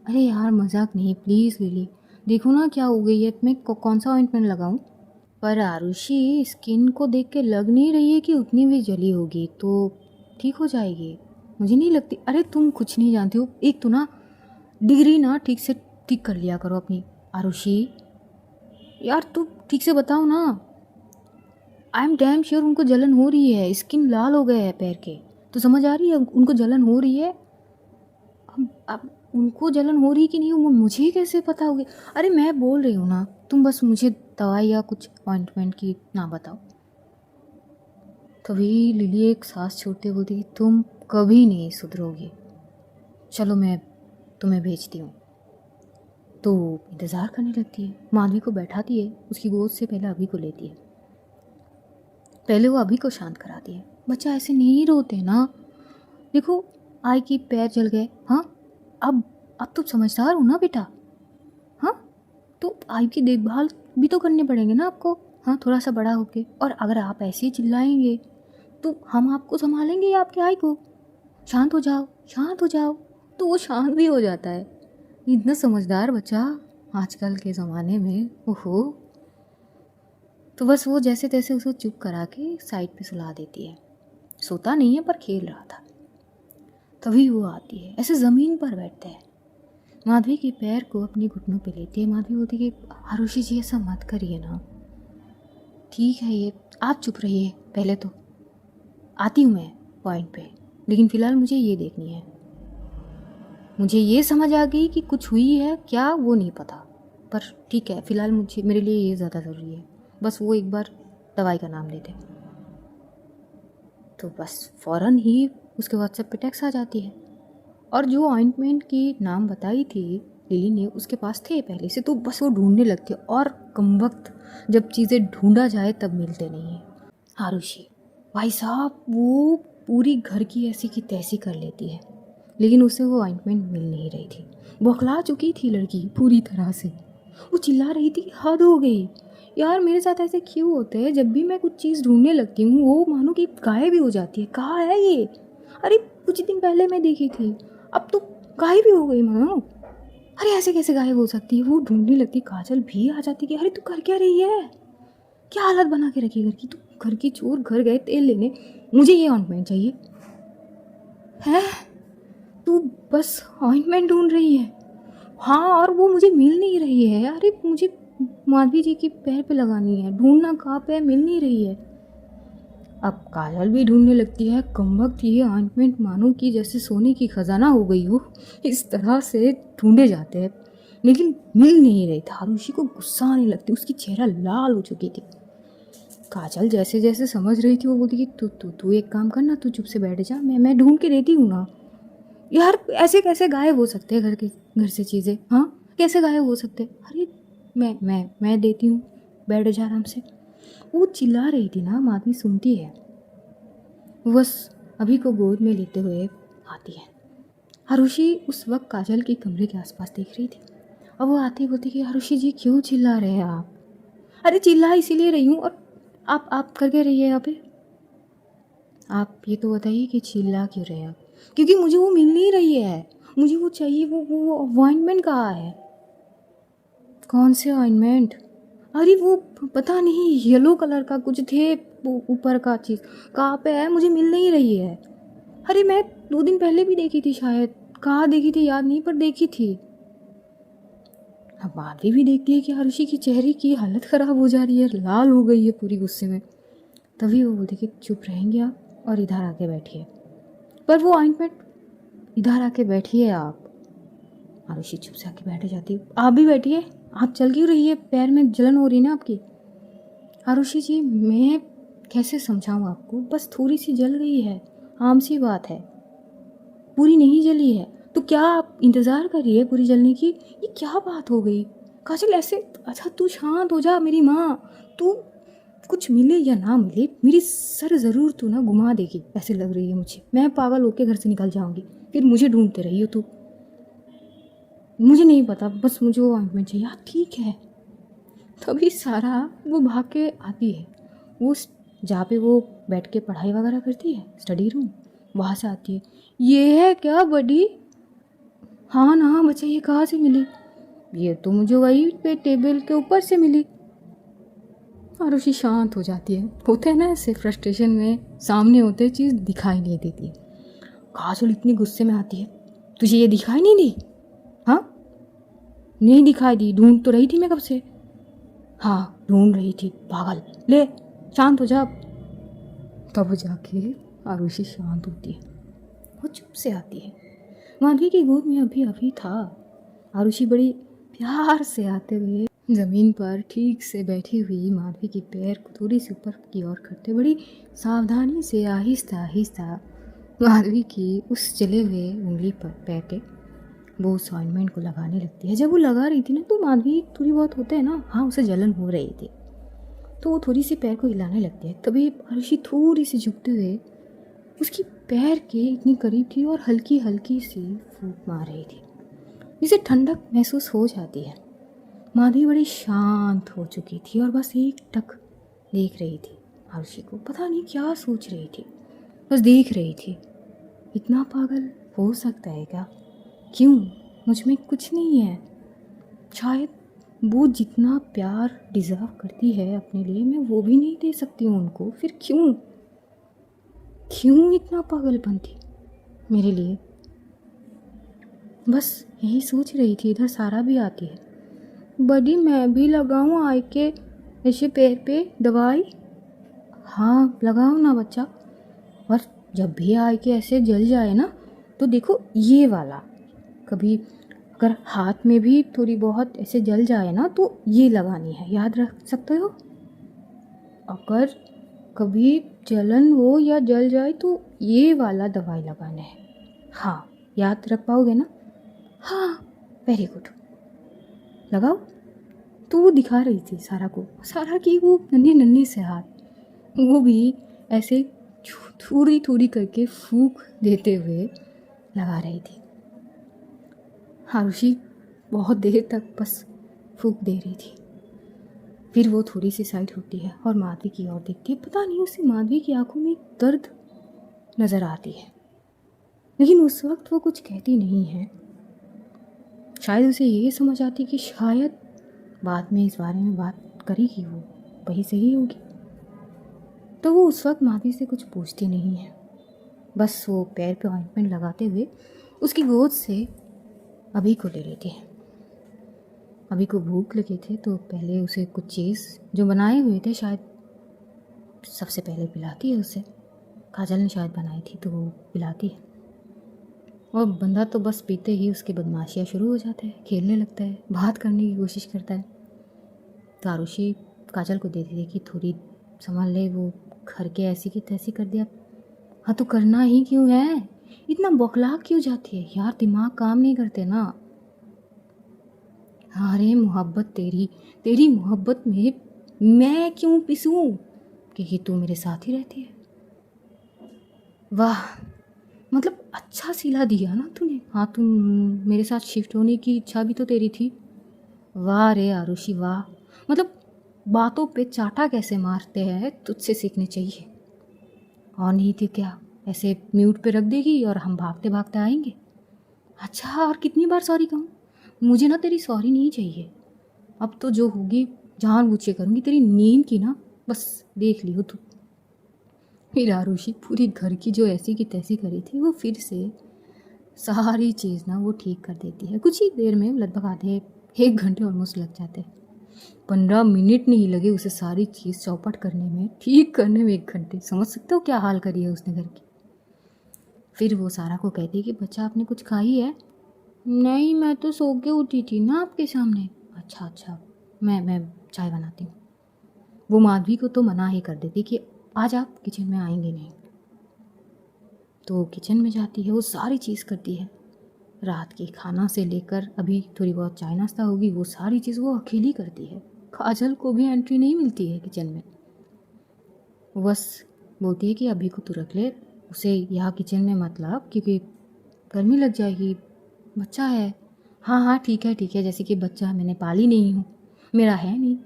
A: अरे यार, मजाक नहीं, प्लीज़ लिली, देखो ना क्या हो गई है, मैं कौन सा ऑइंटमेंट लगाऊं? पर आरुषि, स्किन को देख के लग नहीं रही है कि उतनी भी जली होगी, तो ठीक हो जाएगी, मुझे नहीं लगती। अरे तुम कुछ नहीं जानती हो, एक तो ना डिग्री ना ठीक से ठीक कर लिया करो अपनी। आरुषि यार, तुम ठीक से बताओ ना। आई एम डैम श्योर उनको जलन हो रही है, स्किन लाल हो गए हैं पैर के, तो समझ आ रही है उनको जलन हो रही है। अब उनको जलन हो रही कि नहीं, वो मुझे कैसे पता होगी? अरे मैं बोल रही हूँ ना, तुम बस मुझे दवाई या कुछ ऑइंटमेंट की ना बताओ। तभी लिली एक सांस छोड़ते बोलती, तुम कभी नहीं सुधरोगी, चलो मैं तुम्हें भेजती हूँ। तो इंतज़ार करने लगती है, माधवी को बैठाती है, उसकी गोद से पहले अभी को लेती है। पहले वो अभी को शांत कराती है। बच्चा ऐसे नहीं रोते ना, देखो आई की पैर जल गए। हाँ, अब तुम समझदार हो ना बेटा। हाँ, तो आई की देखभाल भी तो करने पड़ेंगे ना आपको। हाँ, थोड़ा सा बड़ा होके, और अगर आप ऐसे ही चिल्लाएंगे तो हम आपको संभालेंगे या आपके आई को? शांत हो जाओ, शांत हो जाओ। तो वो शांत भी हो जाता है। इतना समझदार बच्चा आजकल के ज़माने में, ओहो। तो बस वो जैसे तैसे उसको चुप करा के साइड पे सुला देती है। सोता नहीं है पर खेल रहा था। तभी वो आती है, ऐसे ज़मीन पर बैठते हैं, माधवी के पैर को अपनी घुटनों पे लेती है। माधवी बोलती कि आरुषि जी, ऐसा मत करिए ना। ठीक है, ये आप चुप रहिए, पहले तो आती हूँ मैं पॉइंट पे, लेकिन फ़िलहाल मुझे ये देखनी है। मुझे ये समझ आ गई कि कुछ हुई है क्या, वो नहीं पता, पर ठीक है, फ़िलहाल मुझे मेरे लिए ये ज़्यादा ज़रूरी है। बस वो एक बार दवाई का नाम लेते। तो बस फ़ौरन ही उसके व्हाट्सएप पे टेक्स्ट आ जाती है, और जो ऑइंटमेंट की नाम बताई थी लिली ने उसके पास थे पहले से, तो बस वो ढूंढने लगती है, और कमबख्त जब चीज़ें ढूंढा जाए तब मिलते नहीं हैं। आरुषि भाई साहब वो पूरी घर की ऐसी की तैसी कर लेती है, लेकिन उसे वो ऑइंटमेंट मिल नहीं रही थी। बौखला चुकी थी लड़की पूरी तरह से। वो चिल्ला रही थी, हद हो गई यार, मेरे साथ ऐसे क्यों होते हैं? जब भी मैं कुछ चीज़ ढूंढने लगती हूँ वो मानो कि गायब भी हो जाती है। कहाँ है ये? अरे कुछ दिन पहले मैं देखी थी, अब तो गायब भी हो गई मानो। अरे ऐसे कैसे गायब हो सकती है? वो ढूंढने लगती, काजल भी आ जाती कि अरे तू कर क्या रही है? क्या हालत बना के रखी घर की? तू घर की चोर घर गए तेल लेने, मुझे ये ऑइंटमेंट चाहिए है? तू बस ऑइंटमेंट ढूंढ रही है? हाँ, और वो मुझे मिल नहीं रही है। अरे मुझे माधवी जी के पैर पे लगानी है, ढूंढना कहाँ पे है, मिल नहीं रही है। अब काजल भी ढूंढने लगती है। कमबख्त ये ऑइंटमेंट मानो कि जैसे सोने की खजाना हो गई हो, इस तरह से ढूंढे जाते हैं, लेकिन मिल नहीं रही था। आरुषि को गुस्सा आने लगती, उसकी चेहरा लाल हो चुकी थी। काजल जैसे जैसे समझ रही थी वो बोलती कि तू तू तू एक काम करना, तू चुप से बैठ जा, मैं ढूंढ के देती हूँ ना। यार ऐसे कैसे गायब हो सकते हैं घर से चीज़ें? हाँ कैसे गायब हो सकते? अरे मैं देती हूँ, बैठ जा आराम से। वो चिल्ला रही थी ना, माधवी सुनती है। बस अभी को गोद में लेते हुए आती है। आरुषि उस वक्त काजल के कमरे के आसपास देख रही थी। अब वो आती बोलती कि आरुषि जी क्यों चिल्ला रहे हैं आप? अरे चिल्ला इसीलिए रही हूँ, और आप करके रही है यहाँ पे? आप ये तो बताइए कि चिल्ला क्यों रहे हैं आप? क्योंकि मुझे वो मिल नहीं रही है, मुझे वो चाहिए। वो अपॉइंटमेंट कहाँ है? कौन से ऑइंटमेंट? अरे वो पता नहीं येलो कलर का कुछ थे, वो ऊपर का चीज़ कहाँ पे है? मुझे मिल नहीं रही है। अरे मैं 2 दिन पहले भी देखी थी शायद, कहाँ देखी थी याद नहीं, पर देखी थी। अब माधवी भी देखती है कि आरुषि की चेहरे की हालत ख़राब हो जा रही है, लाल हो गई है पूरी गुस्से में। तभी वो बोलती कि चुप रहेंगे आप और इधर आके बैठिए। पर वो ऑइंटमेंट, इधर आके बैठिए आप। आरुषि चुप से आके बैठ जाती। आप भी बैठिए, आप चल क्यों रही है? पैर में जलन हो रही है ना आपकी। आरुषि जी मैं कैसे समझाऊँ आपको, बस थोड़ी सी जल गई है, आम सी बात है, पूरी नहीं जली है। तो क्या आप इंतज़ार करिए पूरी जलने की? ये क्या बात हो गई काजल ऐसे? अच्छा तू शांत हो जा मेरी माँ। तू कुछ मिले या ना मिले, मेरी सर ज़रूर तू ना घुमा देगी, ऐसे लग रही है मुझे। मैं पागल होके घर से निकल जाऊंगी, फिर मुझे ढूंढते रही हो तू। मुझे नहीं पता, बस मुझे वो ऑइंटमेंट चाहिए। हाँ ठीक है। तभी सारा वो भाग के आती है, वो जहाँ पे वो बैठ के पढ़ाई वगैरह करती है, स्टडी रूम, वहाँ से आती है। ये है क्या बड़ी? हाँ ना बच्चा, ये कहाँ से मिली? ये तो मुझे वही पे टेबल के ऊपर से मिली। आरुषि शांत हो जाती है। होते हैं ना ऐसे फ्रस्ट्रेशन में, सामने होते चीज़ दिखाई नहीं देती। काजल इतनी गुस्से में आती है, तुझे ये दिखाई नहीं दी? हाँ नहीं दिखाई दी, ढूंढ तो रही थी मैं कब से। हाँ ढूंढ रही थी पागल, ले शांत हो जा। तब जाके आरुषि शांत होती है, वो चुप से आती है। माधवी की गोद में अभी अभी था। आरुषि बड़ी प्यार से आते हुए ज़मीन पर ठीक से बैठी हुई माधवी के पैर को थोड़ी सी ऊपर की ओर करते बड़ी सावधानी से आहिस्ता आहिस्ता माधवी की उस जले हुए उंगली पर पैर के वो उस ऑइंटमेंट को लगाने लगती है। जब वो लगा रही थी ना, तो माधवी थोड़ी बहुत होते हैं ना, हाँ उसे जलन हो रही थी, तो वो थोड़ी सी पैर को हिलाने लगती है। तभी आरुषि थोड़ी सी झुकते हुए उसकी पैर के इतनी करीब थी और हल्की हल्की सी फूंक मार रही थी, जिसे ठंडक महसूस हो जाती है। माधवी बड़ी शांत हो चुकी थी और बस एक टक देख रही थी आरुषि को। पता नहीं क्या सोच रही थी, बस देख रही थी। इतना पागल हो सकता है क्या? क्यों? मुझ में कुछ नहीं है। शायद वो जितना प्यार डिज़र्व करती है अपने लिए, मैं वो भी नहीं दे सकती हूँ उनको। फिर क्यों इतना पागलपन थी मेरे लिए? बस यही सोच रही थी। इधर सारा भी आती है। बड़ी मैं भी लगाऊं आई के ऐसे पैर पे दवाई? हाँ लगाओ ना बच्चा। और जब भी आई के ऐसे जल जाए ना, तो देखो ये वाला, कभी अगर हाथ में भी थोड़ी बहुत ऐसे जल जाए ना, तो ये लगानी है, याद रख सकते हो। अगर कभी जलन हो या जल जाए तो ये वाला दवाई लगाना है। हाँ याद रख पाओगे ना? हाँ वेरी गुड। लगाओ। तो वो दिखा रही थी सारा को, सारा की वो नन्हे नन्हे से हाथ, वो भी ऐसे थोड़ी थोड़ी करके फूंक देते हुए लगा रही थी। आरुषि बहुत देर तक बस फूंक दे रही थी। फिर वो थोड़ी सी साइड होती है और माधवी की ओर देखती है। पता नहीं उसे माधवी की आंखों में एक दर्द नज़र आती है, लेकिन उस वक्त वो कुछ कहती नहीं है। शायद उसे ये समझ आती कि शायद बाद में इस बारे में बात करेगी, वो वही सही होगी। तो वो उस वक्त माधवी से कुछ पूछती नहीं है, बस वो पैर पे ऑइंटमेंट लगाते हुए उसकी गोद से अभी को ले लेती है। अभी को भूख लगी थी तो पहले उसे कुछ चीज़ जो बनाए हुए थे शायद सबसे पहले पिलाती है उसे। काजल ने शायद बनाई थी तो वो पिलाती है। और बंदा तो बस पीते ही उसकी बदमाशियाँ शुरू हो जाते हैं, खेलने लगता है, बात करने की कोशिश करता है। तो आरुषि काजल को देती थी कि थोड़ी संभाल ले, वो घर के ऐसी की तैसी कर दिया। हाँ तो करना ही क्यों है, इतना बौखला क्यों जाती है यार, दिमाग काम नहीं करते ना। अरे मोहब्बत तेरी तेरी मोहब्बत में मैं क्यों पिसूं, क्योंकि तू मेरे साथ ही रहती है। वाह, मतलब अच्छा सिला दिया ना तूने। हाँ, तुम मेरे साथ शिफ्ट होने की इच्छा भी तो तेरी थी। वाह रे आरुषि वाह, मतलब बातों पे चाटा कैसे मारते हैं तुझसे सीखने चाहिए। और नहीं थी क्या ऐसे म्यूट पे रख देगी और हम भागते भागते आएंगे। अच्छा, और कितनी बार सॉरी कहूँ, मुझे ना तेरी सॉरी नहीं चाहिए। अब तो जो होगी जानबूझ के करूँगी, तेरी नींद की ना बस देख लियो तू। फिर आरुषि पूरी घर की जो ऐसी की तैसी करी थी वो फिर से सारी चीज़ ना वो ठीक कर देती है। कुछ ही देर में, लगभग आधे 1 घंटे ऑलमोस्ट लग जाते हैं। 15 मिनट नहीं लगे उसे सारी चीज़ चौपट करने में, ठीक करने में 1 घंटे। समझ सकते हो क्या हाल करी है उसने घर की। फिर वो सारा को कहती है कि बच्चा आपने कुछ खाई है। नहीं, मैं तो सो के उठी थी ना आपके सामने। अच्छा अच्छा, मैं चाय बनाती हूँ। वो माधवी को तो मना ही कर देती कि आज आप किचन में आएंगे नहीं। तो किचन में जाती है, वो सारी चीज़ करती है, रात की खाना से लेकर अभी थोड़ी बहुत चाय नाश्ता होगी, वो सारी चीज़ वो अकेली करती है। काजल को भी एंट्री नहीं मिलती है किचन में। वो बस बोलती है कि अभी को तू रख ले, उसे यहाँ किचन में मत ला क्योंकि गर्मी लग जाएगी, बच्चा है। हाँ हाँ ठीक है, जैसे कि बच्चा मैंने पाली नहीं हूँ, मेरा है नहीं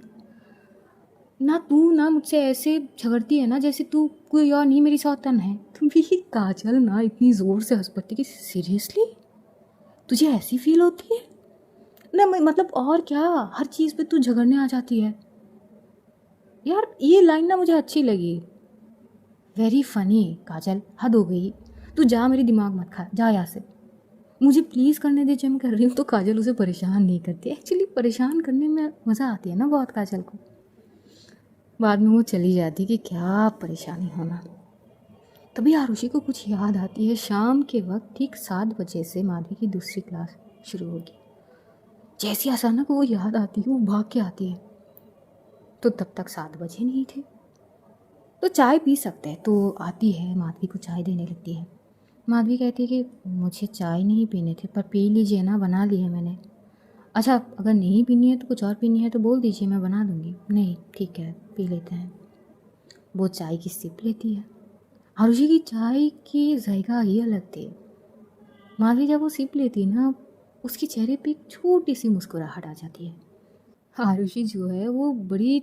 A: ना। तू ना मुझसे ऐसे झगड़ती है ना जैसे तू कोई और नहीं मेरी सौतन है। तुम भी काजल ना इतनी ज़ोर से हंस पड़ती कि सीरियसली तुझे ऐसी फील होती है ना, मतलब और क्या, हर चीज़ पे तू झगड़ने आ जाती है। यार ये लाइन ना मुझे अच्छी लगी, वेरी फनी। काजल हद हो गई, तू जा, मेरी दिमाग मत खा, जा यहाँ से, मुझे प्लीज़ करने दे जो मैं कर रही हूँ। तो काजल उसे परेशान नहीं करती, एक्चुअली परेशान करने में मज़ा आती है ना बहुत काजल को। बाद में वो चली जाती कि क्या परेशानी होना। तभी आरुषि को कुछ याद आती है। शाम के वक्त ठीक 7 बजे से माधवी की दूसरी क्लास शुरू होगी। जैसी अचानक वो याद आती है वो भाग के आती है, तो तब तक 7 बजे नहीं थे, तो चाय पी सकते हैं। तो आती है, माधवी को चाय देने लगती है। माधवी कहती है कि मुझे चाय नहीं पीने थे, पर पी लीजिए ना, बना ली है मैंने। अच्छा, अगर नहीं पीनी है तो कुछ और पीनी है तो बोल दीजिए, मैं बना दूँगी। नहीं ठीक है, पी लेते हैं। वो चाय की सिप लेती है। आरुषि की चाय की जायका ही अलग थी। माधवी जब वो सिप लेती है ना, उसके चेहरे पे एक छोटी सी मुस्कुराहट आ जाती है। आरुषि जो है वो बड़ी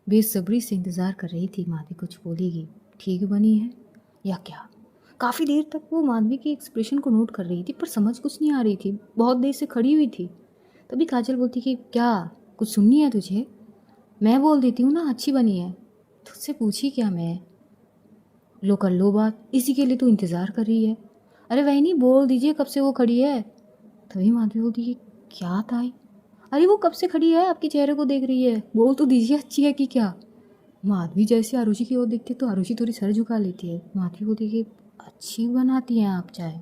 A: बेसब्री से इंतज़ार कर रही थी माधवी कुछ बोलेगी, ठीक बनी है या क्या। काफ़ी देर तक वो माधवी के एक्सप्रेशन को नोट कर रही थी, पर समझ कुछ नहीं आ रही थी, बहुत देर से खड़ी हुई थी। तभी काजल बोलती कि क्या कुछ सुननी है तुझे। मैं बोल देती हूँ ना अच्छी बनी है, तुझसे पूछी क्या मैं। लो कर लो बात, इसी के लिए तू इंतज़ार कर रही है। अरे वही नहीं, बोल दीजिए कब से वो खड़ी है। तभी माधवी बोलती कि क्या ताई, अरे वो कब से खड़ी है, आपके चेहरे को देख रही है, बोल तो दीजिए अच्छी है कि क्या। माधवी जैसे आरुषि की ओर देखती है तो आरुषि थोड़ी सर झुका लेती है। माधवी बोलती है कि अच्छी बनाती हैं आप चाय।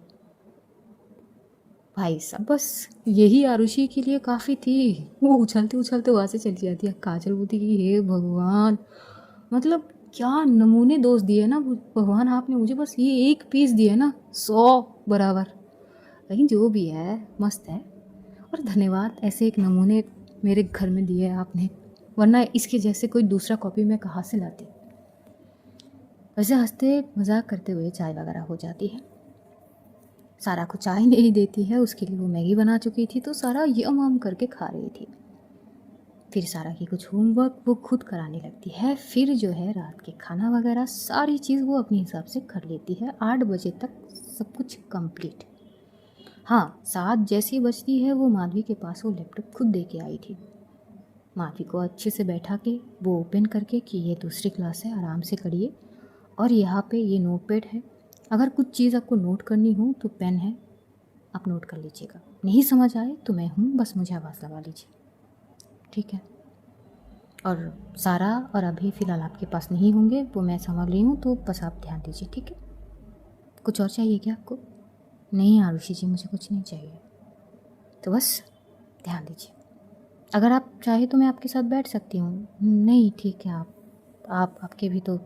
A: भाई साहब, बस यही आरुषि के लिए काफ़ी थी। वो उछलते उछलते वहाँ से चली जाती है। काजल बोलती कि हे भगवान, मतलब क्या नमूने दोस्त दिए ना भगवान आपने मुझे, बस ये एक पीस दिए ना 100 बराबर। लेकिन जो भी है मस्त है, और धन्यवाद ऐसे एक नमूने मेरे घर में दिए आपने, वरना इसके जैसे कोई दूसरा कॉपी मैं कहाँ से लाती। वैसे हंसते मजाक करते हुए चाय वगैरह हो जाती है। सारा को चाय नहीं देती है, उसके लिए वो मैगी बना चुकी थी, तो सारा यम यम करके खा रही थी। फिर सारा की कुछ होमवर्क वो खुद कराने लगती है। फिर जो है रात के खाना वगैरह सारी चीज़ वो अपने हिसाब से कर लेती है। 8 बजे तक सब कुछ कंप्लीट। हाँ, 7 जैसी बजती है वो माधवी के पास वो लैपटॉप खुद दे के आई थी। माधवी को अच्छे से बैठा के वो ओपन करके कि ये दूसरी क्लास है, आराम से करिए, और यहाँ पे ये नोट पैड है, अगर कुछ चीज़ आपको नोट करनी हो तो पेन है, आप नोट कर लीजिएगा, नहीं समझ आए तो मैं हूँ, बस मुझे आवाज़ लगा लीजिए, ठीक है। और सारा और अभी फ़िलहाल आपके पास नहीं होंगे, वो मैं समझ रही हूँ, तो बस आप ध्यान दीजिए, ठीक है। कुछ और चाहिए क्या आपको? नहीं आरुषि जी, मुझे कुछ नहीं चाहिए, तो बस ध्यान दीजिए। अगर आप चाहे तो मैं आपके साथ बैठ सकती हूँ। नहीं ठीक है, आप आपके भी तो,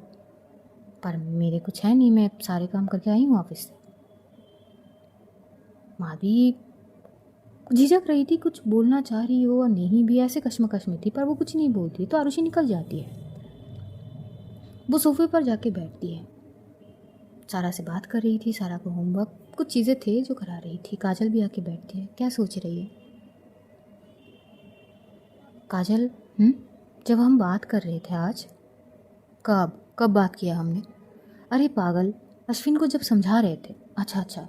A: पर मेरे कुछ है नहीं, मैं सारे काम करके आई हूँ ऑफिस से। माधवी झिझक रही थी, कुछ बोलना चाह रही हो और नहीं भी, ऐसे कश्मकश में थी, पर वो कुछ नहीं बोलती तो आरुषि निकल जाती है। वो सोफे पर जाके बैठती है। सारा से बात कर रही थी, सारा को होमवर्क कुछ चीज़ें थे जो करा रही थी। काजल भी आके बैठती है। क्या सोच रही है काजल? जब हम बात कर रहे थे आज, कब कब बात किया हमने? अरे पागल, अश्विन को जब समझा रहे थे। अच्छा,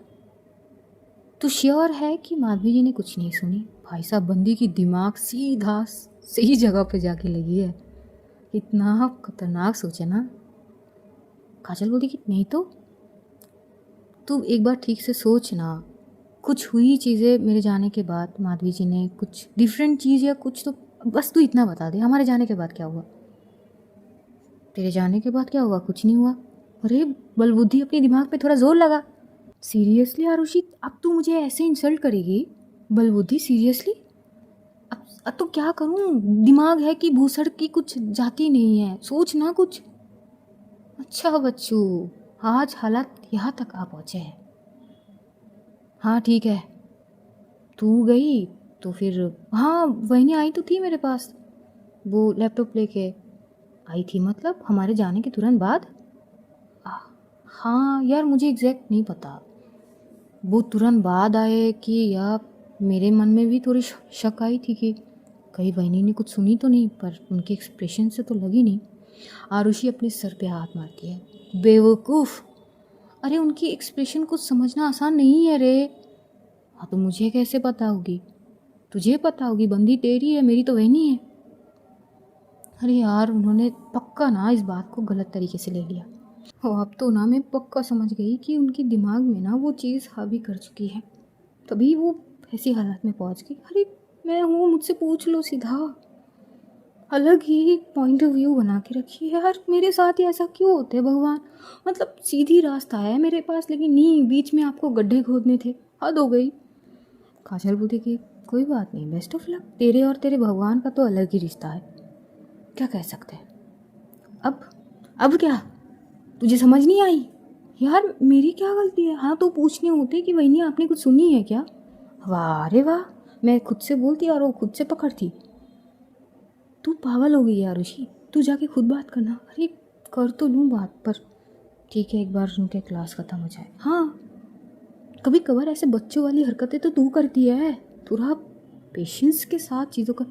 A: तो श्योर है कि माधवी जी ने कुछ नहीं सुनी? भाई साहब, बंदी की दिमाग सीधा सही जगह पे जाके लगी है। इतना खतरनाक सोचे ना। काजल बोली कि नहीं तो तू एक बार ठीक से सोच ना, कुछ हुई चीज़ें मेरे जाने के बाद, माधवी जी ने कुछ डिफरेंट चीज़ या कुछ, तो बस तू इतना बता दे, हमारे जाने के बाद क्या हुआ? तेरे जाने के बाद क्या हुआ? कुछ नहीं हुआ। अरे बलबुद्धि, अपनी दिमाग पे थोड़ा जोर लगा। सीरियसली आरुषि, अब तू मुझे ऐसे इंसल्ट करेगी? बलबुद्धि सीरियसली? अब तो क्या करूं? दिमाग है कि भूसड़ की कुछ जाती नहीं है, सोच ना कुछ। अच्छा बच्चू, आज हालात यहाँ तक आ पहुँचे हैं। हाँ ठीक है, तू गई तो फिर, हाँ वही आई तो थी मेरे पास, वो लैपटॉप लेके आई थी, मतलब हमारे जाने के तुरंत बाद। हाँ यार, मुझे एग्जैक्ट नहीं पता वो तुरंत बाद आए कि या मेरे मन में भी थोड़ी शक आई थी कि कहीं वहीनी ने कुछ सुनी तो नहीं, पर उनके एक्सप्रेशन से तो लगी नहीं। आरुषि अपने सर पे हाथ मारती है। बेवकूफ़, अरे उनकी एक्सप्रेशन कुछ समझना आसान नहीं है रे। हाँ तो मुझे कैसे पता होगी? तुझे पता होगी, बंदी तेरी है, मेरी तो वही है। अरे यार, उन्होंने पक्का ना इस बात को गलत तरीके से ले लिया। हो, अब तो ना मैं पक्का समझ गई कि उनके दिमाग में ना वो चीज़ हावी कर चुकी है, तभी वो ऐसी हालत में पहुंच गई। अरे मैं हूँ, मुझसे पूछ लो सीधा। अलग ही पॉइंट ऑफ व्यू बना के रखी है यार। मेरे साथ ही ऐसा क्यों होता है भगवान? मतलब सीधी रास्ता है मेरे पास, लेकिन नहीं, बीच में आपको गड्ढे खोदने थे। हद हो गई। काजल बोली कि कोई बात नहीं, बेस्ट ऑफ लक, तेरे और तेरे भगवान का तो अलग ही रिश्ता है, क्या कह सकते हैं। अब क्या तुझे समझ नहीं आई? यार मेरी क्या गलती है? हाँ तो पूछने होते कि वही नहीं, आपने कुछ सुनी है क्या? वाह रे वाह, मैं खुद से बोलती और वो खुद से पकड़ती। तू पागल हो गई है आरुषि, तू जाके खुद बात करना। अरे कर तो लूँ बात, पर ठीक है एक बार उनके क्लास ख़त्म हो जाए। हाँ, कभी कभार ऐसे बच्चों वाली हरकतें तो तू करती है, थोड़ा पेशेंस के साथ चीज़ों का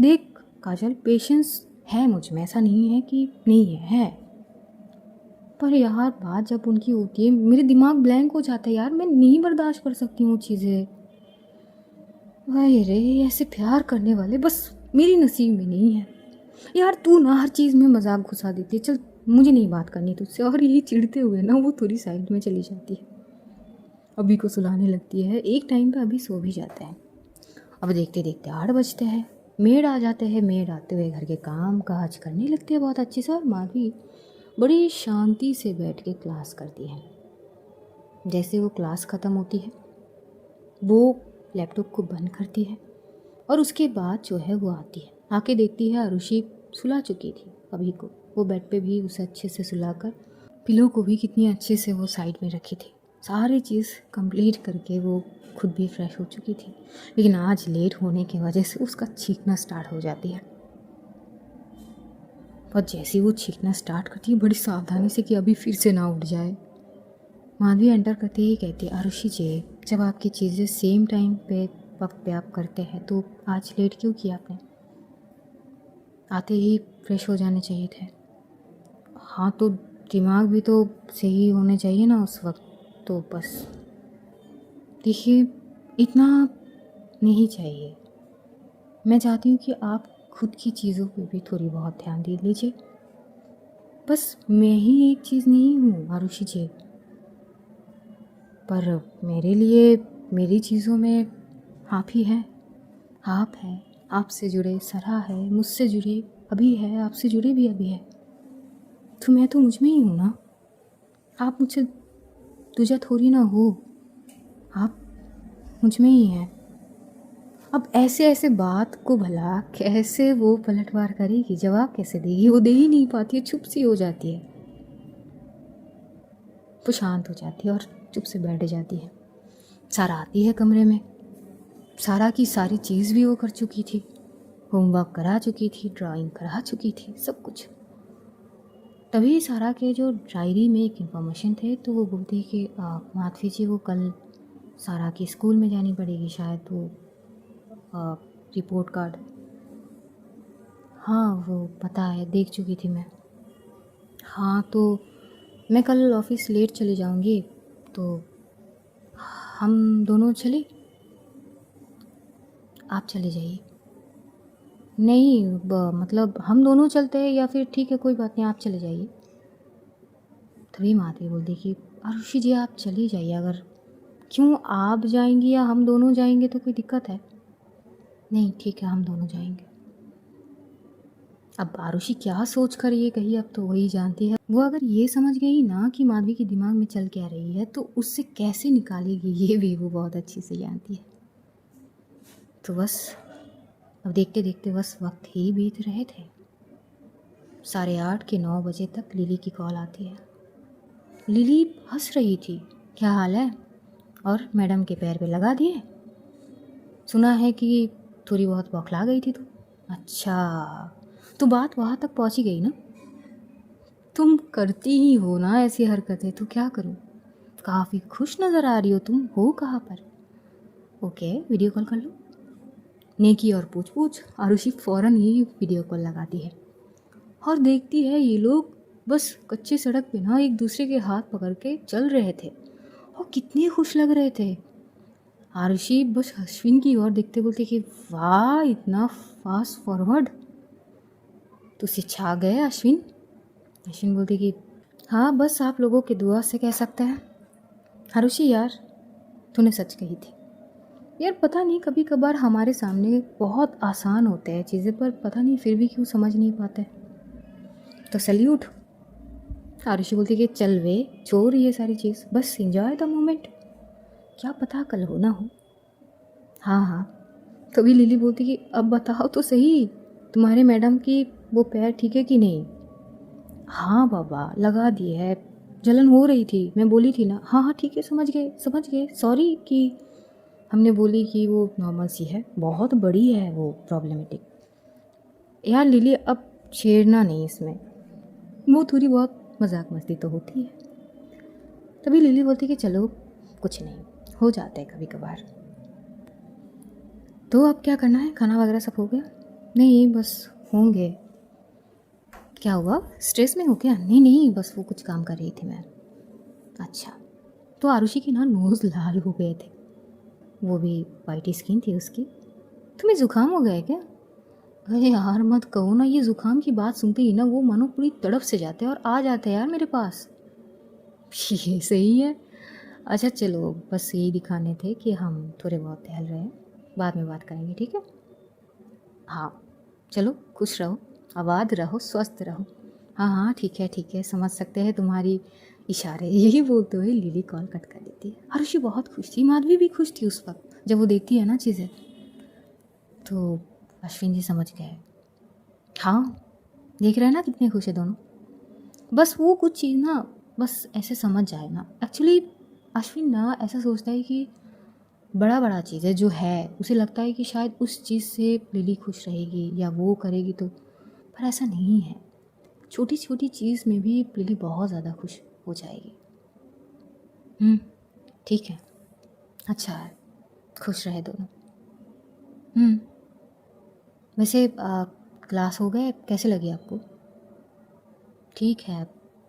A: देख। काजल, पेशेंस है मुझ में, ऐसा नहीं है कि नहीं है, पर यार बात जब उनकी होती है मेरे दिमाग ब्लैंक हो जाता है यार, मैं नहीं बर्दाश्त कर सकती हूँ चीज़ें। भाई रे, ऐसे प्यार करने वाले बस मेरी नसीब में नहीं है यार। तू ना हर चीज़ में मजाक घुसा देती है। चल, मुझे नहीं बात करनी तुझसे। और यही चिढ़ते हुए ना वो थोड़ी साइड में चली जाती है, अभी को सुलाने लगती है। एक टाइम पे अभी सो भी जाते हैं। अब देखते देखते 8 बजते हैं, मेड आ जाते हैं। मेड आते हुए घर के काम काज करने लगते हैं बहुत अच्छे से, और माधवी बड़ी शांति से बैठ के क्लास करती है। जैसे वो क्लास ख़त्म होती है, वो लैपटॉप को बंद करती है, और उसके बाद जो है वो आती है, आके देखती है आरुषि सुला चुकी थी अभी को। वो बेड पे भी उसे अच्छे से सुलाकर, पिलो को भी कितनी अच्छे से वो साइड में रखी थी, सारी चीज़ कंप्लीट करके वो खुद भी फ्रेश हो चुकी थी, लेकिन आज लेट होने की वजह से उसका छींकना स्टार्ट हो जाती है। और जैसे वो छींकना स्टार्ट करती है बड़ी सावधानी से कि अभी फिर से ना उठ जाए, माधवी एंटर करते ही कहती है, आरुषि जी, जब आपकी चीज़ें सेम टाइम पे वक्त पे आप करते हैं तो आज लेट क्यों किया आपने? आते ही फ्रेश हो जाने चाहिए थे। हाँ तो दिमाग भी तो सही होने चाहिए ना उस वक्त, तो बस देखिए इतना नहीं चाहिए। मैं चाहती हूँ कि आप खुद की चीज़ों पे भी थोड़ी बहुत ध्यान दे लीजिए। बस मैं ही एक चीज़ नहीं हूँ आरुषि जी, पर मेरे लिए मेरी चीज़ों में आप ही हैं। आप है, आपसे जुड़े सरा है, मुझसे जुड़े अभी है, आपसे जुड़े भी अभी है, तो मैं तो मुझ में ही हूँ ना। आप मुझसे दूजा थोड़ी ना हो, आप मुझ में ही हैं। अब ऐसे ऐसे बात को भला कैसे वो पलटवार करेगी, जवाब कैसे देगी? वो दे ही नहीं पाती है, चुप सी हो जाती है। वो शांत हो जाती है और चुप से बैठ जाती है। सारा आती है कमरे में। सारा की सारी चीज़ भी वो कर चुकी थी, होमवर्क करा चुकी थी, ड्राइंग करा चुकी थी, सब कुछ। तभी सारा के जो डायरी में एक इन्फॉर्मेशन थे, तो वो बोलती है कि माधवी जी वो कल सारा की स्कूल में जानी पड़ेगी शायद, वो रिपोर्ट कार्ड। हाँ वो पता है, देख चुकी थी मैं। हाँ तो मैं कल ऑफिस लेट चली जाऊंगी, तो हम दोनों चले? आप चले जाइए। नहीं मतलब हम दोनों चलते हैं या फिर ठीक है कोई बात नहीं, आप चले जाइए। तभी माधवी बोलती कि आरुषि जी आप चले जाइए, अगर क्यों आप जाएंगी या हम दोनों जाएंगे तो कोई दिक्कत है? नहीं ठीक है हम दोनों जाएंगे। अब आरुषि क्या सोच कर ये कही, अब तो वही जानती है। वो अगर ये समझ गई ना कि माधवी के दिमाग में चल क्या रही है, तो उससे कैसे निकालेगी ये भी वो बहुत अच्छी से जानती है। तो बस अब देखते देखते बस वक्त ही बीत रहे थे। 8:30 के 9 बजे तक लिली की कॉल आती है। लिली हंस रही थी, क्या हाल है? और मैडम के पैर पे लगा दिए? सुना है कि थोड़ी बहुत बौखला गई थी तू। अच्छा, तो बात वहाँ तक पहुँची गई ना? तुम करती ही हो ना ऐसी हरकतें, तो क्या करूँ? काफ़ी खुश नज़र आ रही हो तुम, हो कहाँ पर? ओके वीडियो कॉल कर लो। नेकी और पूछ पूछ, आरुषि फ़ौरन ही वीडियो कॉल लगाती है और देखती है ये लोग बस कच्ची सड़क पे ना एक दूसरे के हाथ पकड़ के चल रहे थे और कितने खुश लग रहे थे। आरुषि बस अश्विन की ओर देखते बोलते कि वाह इतना फास्ट फॉरवर्ड, तुझसे छा गए अश्विन। अश्विन बोलती कि हाँ बस आप लोगों की दुआ से कह सकते हैं। आरुषि यार तूने सच कही थी यार, पता नहीं कभी कभार हमारे सामने बहुत आसान होते हैं चीज़ें, पर पता नहीं फिर भी क्यों समझ नहीं पाते। तो सल्यूट। आरुषि बोलती कि चल वे छोड़ ये सारी चीज़, बस एंजॉय द मोमेंट, क्या पता कल हो ना हो। हाँ हाँ। तभी लिली बोलती कि अब बताओ तो सही, तुम्हारे मैडम की वो पैर ठीक है कि नहीं? हाँ बाबा लगा दिए है, जलन हो रही थी, मैं बोली थी ना। हाँ हाँ ठीक है समझ गए, सॉरी कि हमने बोली कि वो नॉर्मल सी है, बहुत बड़ी है वो प्रॉब्लमेटिक। यार लिली अब छेड़ना नहीं इसमें, वो थोड़ी बहुत मजाक मस्ती तो होती है। तभी लिली बोलती कि चलो कुछ नहीं, हो जाता है कभी कभार। तो अब क्या करना है, खाना वगैरह सब हो गया? नहीं बस होंगे। क्या हुआ, स्ट्रेस में हो क्या? नहीं नहीं बस वो कुछ काम कर रही थी मैं। अच्छा, तो आरुषि के ना नोज़ लाल हो गए थे, वो भी वाइट स्किन थी उसकी। तुम्हें ज़ुकाम हो गया है क्या? अरे यार मत कहो ना, ये ज़ुकाम की बात सुनते ही ना वो मानो पूरी तड़प से जाते हैं और आ जाते हैं यार मेरे पास। ये सही है। अच्छा चलो बस यही दिखाने थे कि हम थोड़े बहुत टहल रहे हैं, बाद में बात करेंगे ठीक है? हाँ चलो खुश रहो, आबाद रहो, स्वस्थ रहो। हाँ हाँ ठीक है समझ सकते हैं तुम्हारी इशारे। यही बोलते हुए लिली कॉल कट कर देती है। आरुषि बहुत खुश थी, माधवी भी खुश थी उस वक्त जब वो देखती है ना चीज़ें। तो अश्विन जी समझ गए। हाँ देख रहे हैं ना कितने खुश है दोनों। बस वो कुछ चीज़ ना बस ऐसे समझ जाए ना, एक्चुअली अश्विन ना ऐसा सोचता है कि बड़ा बड़ा चीज़ है जो है, उसे लगता है कि शायद उस चीज़ से लिली खुश रहेगी या वो करेगी तो, पर ऐसा नहीं है। छोटी छोटी चीज़ में भी लिली बहुत ज़्यादा खुश हो जाएगी। ठीक है, अच्छा है, खुश रहे दोनों। वैसे क्लास हो गए, कैसे लगी आपको? ठीक है।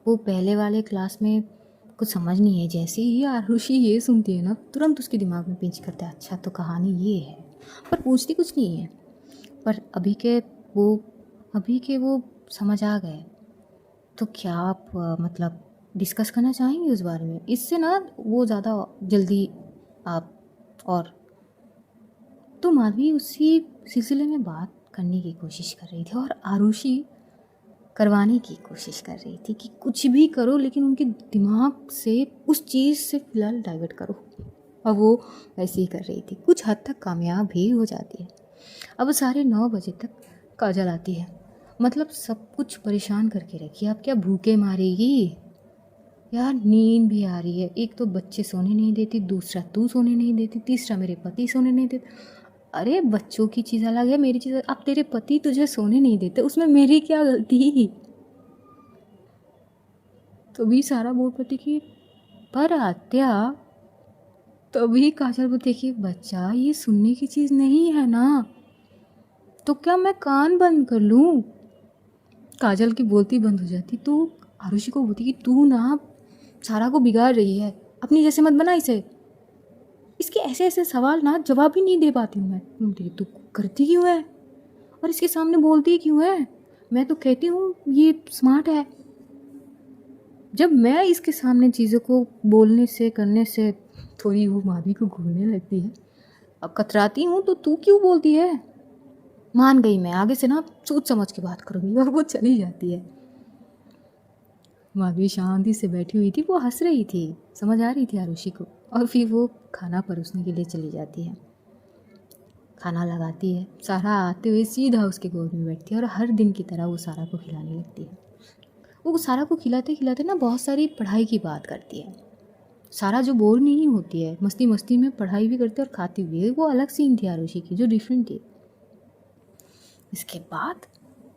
A: वो पहले वाले क्लास में कुछ समझ नहीं है, जैसे ही आरुषि ये सुनती है ना तुरंत उसके दिमाग में पिंच करता है, अच्छा तो कहानी ये है, पर पूछती कुछ नहीं है। पर वो अभी के वो समझ आ गए। तो क्या आप मतलब डिस्कस करना चाहेंगे उस बारे में? इससे ना वो ज़्यादा जल्दी आप और तो माधवी उसी सिलसिले में बात करने की कोशिश कर रही थी और आरुषि करवाने की कोशिश कर रही थी कि कुछ भी करो लेकिन उनके दिमाग से उस चीज़ से फ़िलहाल डाइवर्ट करो। और वो वैसे ही कर रही थी, कुछ हद तक कामयाब भी हो जाती है। अब 9:30 बजे तक काजल आती है। मतलब सब कुछ परेशान करके रखी है, अब क्या भूखे मारेगी यार? नींद भी आ रही है, एक तो बच्चे सोने नहीं देती, दूसरा तू सोने नहीं देती, तीसरा मेरे पति सोने नहीं देते। अरे बच्चों की चीज़ अलग है, मेरी चीज़। अब तेरे पति तुझे सोने नहीं देते, उसमें मेरी क्या गलती? तो भी सारा बोल पड़ती कि पर आत्या, तभी काजल बोलती कि बच्चा ये सुनने की चीज़ नहीं है ना, तो क्या मैं कान बंद कर लूँ? काजल की बोलती बंद हो जाती तो आरुषि को बोलती कि तू ना सारा को बिगाड़ रही है, अपनी जैसे मत बना इसे। इसके ऐसे ऐसे सवाल ना जवाब ही नहीं दे पाती हूँ मैं। बोलती तू करती क्यों है और इसके सामने बोलती क्यों है? मैं तो कहती हूँ ये स्मार्ट है। जब मैं इसके सामने चीज़ों को बोलने से करने से थोड़ी वो माधवी को घूरने लगती है, अब कतराती हूँ तो तू क्यों बोलती है? मान गई मैं, आगे से ना सोच समझ के बात करूँगी। और वो चली जाती है। माधवी शांति से बैठी हुई थी, वो हंस रही थी, समझ आ रही थी आरुषि को। और फिर वो खाना परोसने के लिए चली जाती है, खाना लगाती है। सारा आते हुए सीधा उसके गोद में बैठती है और हर दिन की तरह वो सारा को खिलाने लगती है। वो सारा को खिलाते खिलाते ना बहुत सारी पढ़ाई की बात करती है। सारा जो बोर नहीं होती है, मस्ती मस्ती में पढ़ाई भी करती है और खाती भी है। वो अलग सीन थी आरुषि की, जो डिफरेंट थी। इसके बाद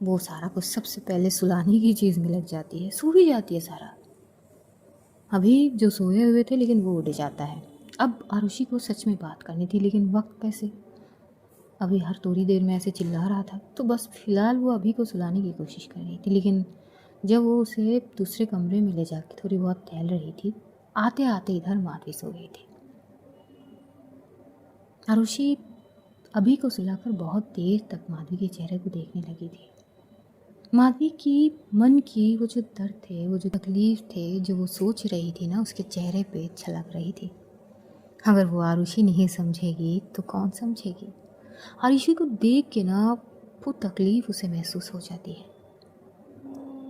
A: वो सारा को सबसे पहले सुलाने की चीज़ में लग जाती है, सो भी जाती है सारा। अभी जो सोए हुए थे लेकिन वो उड़ जाता है। अब आरुषि को सच में बात करनी थी, लेकिन वक्त कैसे? अभी हर थोड़ी देर में ऐसे चिल्ला रहा था, तो बस फिलहाल वो अभी को सुलाने की कोशिश कर रही थी। लेकिन जब वो उसे दूसरे कमरे में ले जाके थोड़ी बहुत टहल रही थी, आते आते इधर माधवी सो गई थी। आरुषि अभी को सुलाकर बहुत देर तक माधवी के चेहरे को देखने लगी थी। माधवी की मन की वो जो दर्द थे, वो जो तकलीफ थे, जो वो सोच रही थी ना, उसके चेहरे पे छलक रही थी। अगर वो आरुषि नहीं समझेगी तो कौन समझेगी? आरुषि को देख के ना वो तकलीफ उसे महसूस हो जाती है।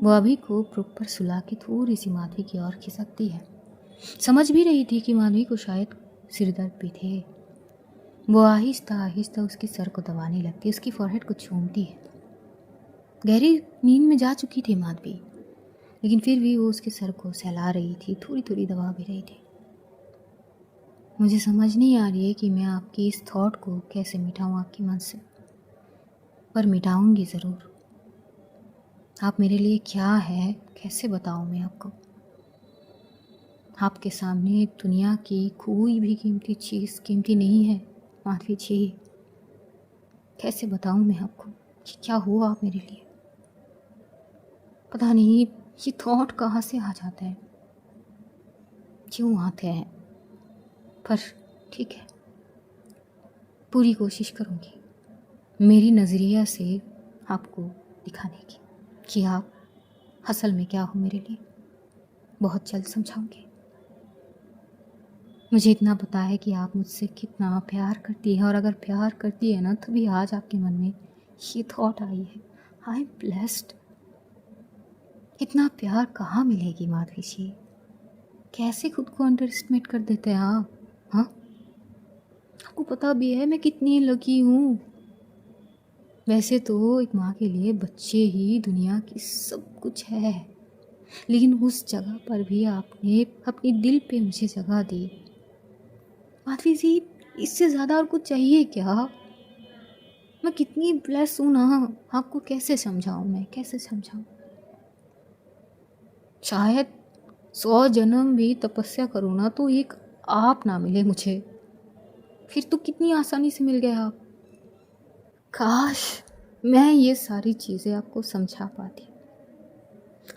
A: वो अभी को प्रॉपर सुला के थोड़ी सी माधवी की ओर खिसकती है। समझ भी रही थी कि माधवी को शायद सिरदर्द भी थे। वो आहिस्ता आहिस्ता उसके सर को दबाने लगती है, उसकी फॉरहेड को चूमती है। गहरी नींद में जा चुकी थी माधवी, लेकिन फिर भी वो उसके सर को सहला रही थी, थोड़ी थोड़ी दबा भी रही थी। मुझे समझ नहीं आ रही है कि मैं आपकी इस थॉट को कैसे मिटाऊँ आपके मन से, पर मिटाऊंगी ज़रूर। आप मेरे लिए क्या है, कैसे बताऊँ मैं आपको? आपके सामने दुनिया की कोई भी कीमती चीज़ कीमती नहीं है माधवी जी। कैसे बताऊँ मैं आपको कि क्या हो आप मेरे लिए? पता नहीं ये थॉट कहाँ से आ जाता है, क्यों आते हैं, पर ठीक है, पूरी कोशिश करूँगी मेरी नज़रिया से आपको दिखाने की कि आप असल में क्या हो मेरे लिए। बहुत जल्द समझाऊंगी। मुझे इतना पता है कि आप मुझसे कितना प्यार करती हैं, और अगर प्यार करती है ना तभी आज आपके मन में ये थॉट आई है। I am blessed. इतना प्यार कहाँ मिलेगी माधवी जी? कैसे खुद को अंडर एस्टिमेट कर देते हैं आप? हाँ, आपको पता भी है मैं कितनी लकी हूँ। वैसे तो एक माँ के लिए बच्चे ही दुनिया की सब कुछ है, लेकिन उस जगह पर भी आपने अपनी दिल पे मुझे जगह दी। माधवी जी, इससे ज़्यादा और कुछ चाहिए क्या? मैं कितनी ब्लेस हूँ ना, आपको कैसे समझाऊँ, मैं कैसे समझाऊँ? शायद 100 जन्म भी तपस्या करूँ ना तो एक आप ना मिले मुझे, फिर तो कितनी आसानी से मिल गए आप। काश मैं ये सारी चीज़ें आपको समझा पाती।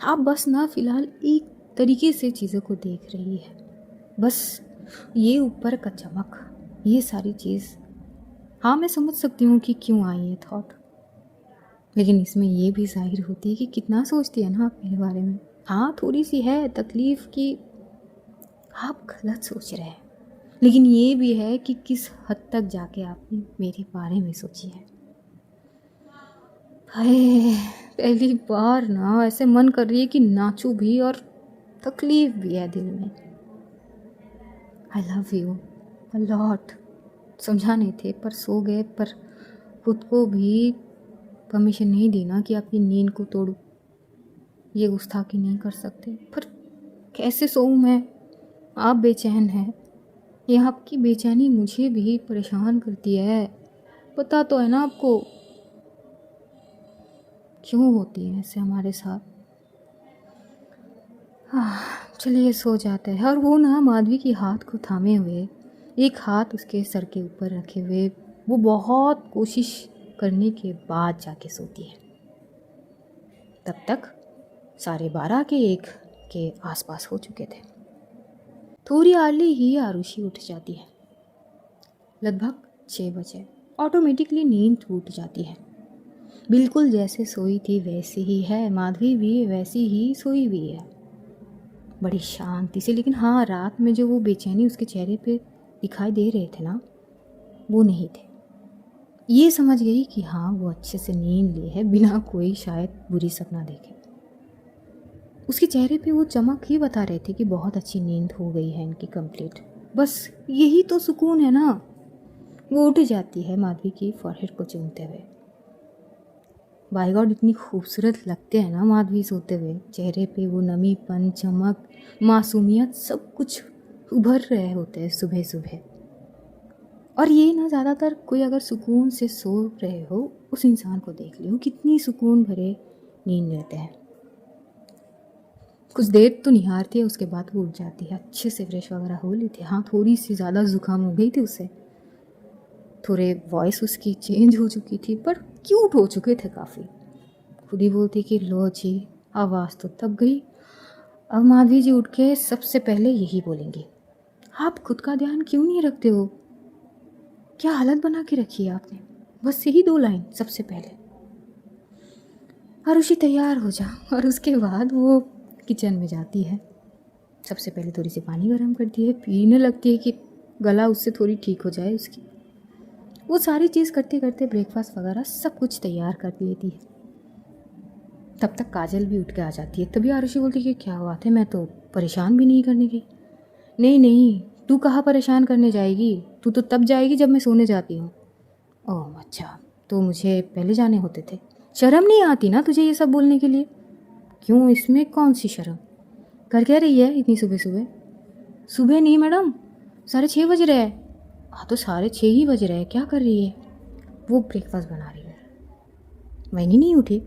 A: आप बस ना फ़िलहाल एक तरीके से चीज़ों को देख रही है, बस ये ऊपर का चमक, ये सारी चीज़। हाँ, मैं समझ सकती हूँ कि क्यों आई ये थॉट, लेकिन इसमें ये भी ज़ाहिर होती है कि कितना सोचती है ना आप मेरे बारे में। हाँ, थोड़ी सी है तकलीफ़ कि आप गलत सोच रहे हैं, लेकिन ये भी है कि किस हद तक जाके आपने मेरे बारे में सोची है। हाय, पहली बार ना ऐसे मन कर रही है कि नाचूं भी और तकलीफ भी है दिल में। I love you a lot. समझा नहीं थे पर सो गए, पर खुद को भी परमिशन नहीं दी ना कि आपकी नींद को तोड़ूं। ये गुस्ताखी नहीं कर सकते, पर कैसे सोऊं मैं? आप बेचैन हैं, ये आपकी बेचैनी मुझे भी परेशान करती है। पता तो है ना आपको क्यों होती है ऐसे हमारे साथ। चलिए सो जाते हैं। और वो ना माधवी की हाथ को थामे हुए, एक हाथ उसके सर के ऊपर रखे हुए, वो बहुत कोशिश करने के बाद जाके सोती है। तब तक 12:30 के 1 के आसपास हो चुके थे। थोड़ी अर्ली ही आरुषि उठ जाती है। लगभग 6 बजे ऑटोमेटिकली नींद टूट जाती है। बिल्कुल जैसे सोई थी वैसी ही है, माधवी भी वैसी ही सोई हुई है, बड़ी शांति से। लेकिन हाँ, रात में जो वो बेचैनी उसके चेहरे पे दिखाई दे रहे थे ना, वो नहीं थे। ये समझ गई कि हाँ, वो अच्छे से नींद ली है बिना कोई शायद बुरी सपना देखे। उसके चेहरे पे वो चमक ही बता रहे थे कि बहुत अच्छी नींद हो गई है इनकी कंप्लीट। बस यही तो सुकून है ना। वो उठ जाती है माधवी की फॉरहेड को चूमते हुए। बाय गॉड, इतनी खूबसूरत लगते हैं ना माधवी सोते हुए। चेहरे पे वो नमीपन, चमक, मासूमियत, सब कुछ उभर रहे होते हैं सुबह सुबह। और ये ना ज़्यादातर कोई अगर सुकून से सो रहे हो, उस इंसान को देख लियो कितनी सुकून भरे नींद लेते हैं। कुछ देर तो निहारती है, उसके बाद वो उठ जाती है, अच्छे से फ्रेश वगैरह हो लेती है। हाँ, थोड़ी सी ज़्यादा ज़ुकाम हो गई थी उससे, थोड़े वॉइस उसकी चेंज हो चुकी थी, पर क्यूट हो चुके थे काफ़ी। खुद ही बोलती कि लो जी, आवाज़ तो तब गई। अब माधवी जी उठ के सबसे पहले यही बोलेंगी, आप खुद का ध्यान क्यों नहीं रखते हो? क्या हालत बना के रखी है आपने? बस यही 2 लाइन सबसे पहले। आरुषि तैयार हो जा, और उसके बाद वो किचन में जाती है। सबसे पहले थोड़ी सी पानी गर्म करती है, पीने लगती है कि गला उससे थोड़ी ठीक हो जाए उसकी। वो सारी चीज़ करते करते ब्रेकफास्ट वगैरह सब कुछ तैयार कर लेती है। तब तक काजल भी उठ के आ जाती है। तभी आरुषि बोलती है कि क्या बात है, मैं तो परेशान भी नहीं करने गई। नहीं नहीं, तू कहाँ परेशान करने जाएगी, तू तो तब जाएगी जब मैं सोने जाती हूँ। ओह अच्छा, तो मुझे पहले जाने होते थे। शर्म नहीं आती ना तुझे ये सब बोलने के लिए? क्यों, इसमें कौन सी शर्म? कर क्या रही है इतनी सुबह सुबह? सुबह नहीं मैडम, 6:30 बज रहे हैं। हाँ तो 6:30 ही बज रहे हैं, क्या कर रही है? वो ब्रेकफास्ट बना रही है। मैंने नहीं उठी।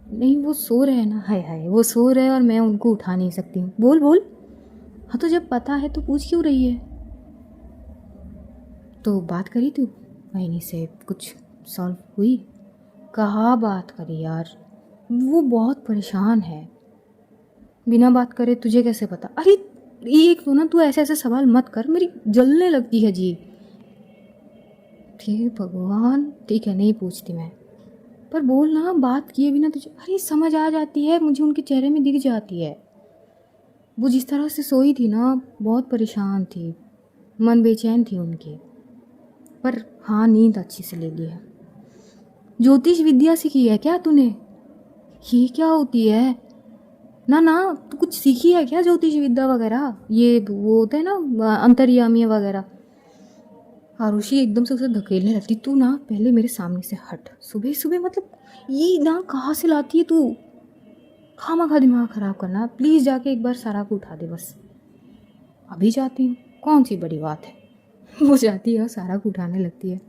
A: नहीं, वो सो रहे हैं ना। हाय हाय, वो सो रहे हैं और मैं उनको उठा नहीं सकती हूँ। बोल बोल। हाँ तो जब पता है तो पूछ क्यों रही है? तो बात करी तू वहीं से, कुछ सॉल्व हुई? कहाँ बात करी यार, वो बहुत परेशान है। बिना बात करे तुझे कैसे पता? अरे एक तो ना, तू ऐसे ऐसे सवाल मत कर, मेरी जलने लगती है जी। ठीक भगवान, ठीक है नहीं पूछती मैं, पर बोल ना, बात किए बिना तुझे। अरे समझ आ जाती है मुझे, उनके चेहरे में दिख जाती है। वो जिस तरह से सोई थी ना, बहुत परेशान थी, मन बेचैन थी उनकी। पर हाँ, नींद अच्छी से ले ली है। ज्योतिष विद्या सीखी है क्या तूने? ये क्या होती है? ना ना, तू कुछ सीखी है क्या ज्योतिष विद्या वगैरह? ये वो होता है ना अंतर्यामी वगैरह। आरुषि एकदम से उसे धकेलने लगती। तू ना पहले मेरे सामने से हट। सुबह सुबह मतलब ये ना कहाँ से लाती है तू? खामखा दिमाग ख़राब करना, प्लीज़ जाके एक बार सारा को उठा दे बस। अभी जाती हूँ, कौन सी बड़ी बात है। वो जाती है और सारा को उठाने लगती है।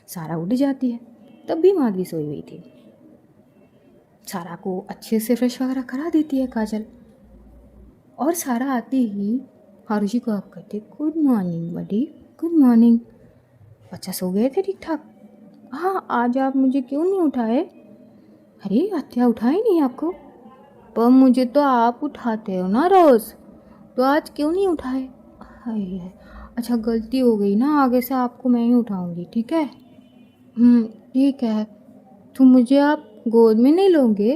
A: सारा उठ जाती है, तब भी माधवी सोई हुई थी। सारा को अच्छे से फ्रेश वगैरह करा देती है काजल, और सारा आते ही आरुषि को आप कहते, गुड मॉर्निंग बडी, गुड मॉर्निंग। बच्चा सो गए थे ठीक ठाक? हाँ, आज आप मुझे क्यों नहीं उठाए? अरे अत्या उठाए नहीं आपको? पर मुझे तो आप उठाते हो ना रोज़, तो आज क्यों नहीं उठाए? हाय, अच्छा गलती हो गई ना, आगे से आपको मैं ही उठाऊंगी, ठीक है? ठीक है। तो मुझे आप गोद में नहीं लोगे,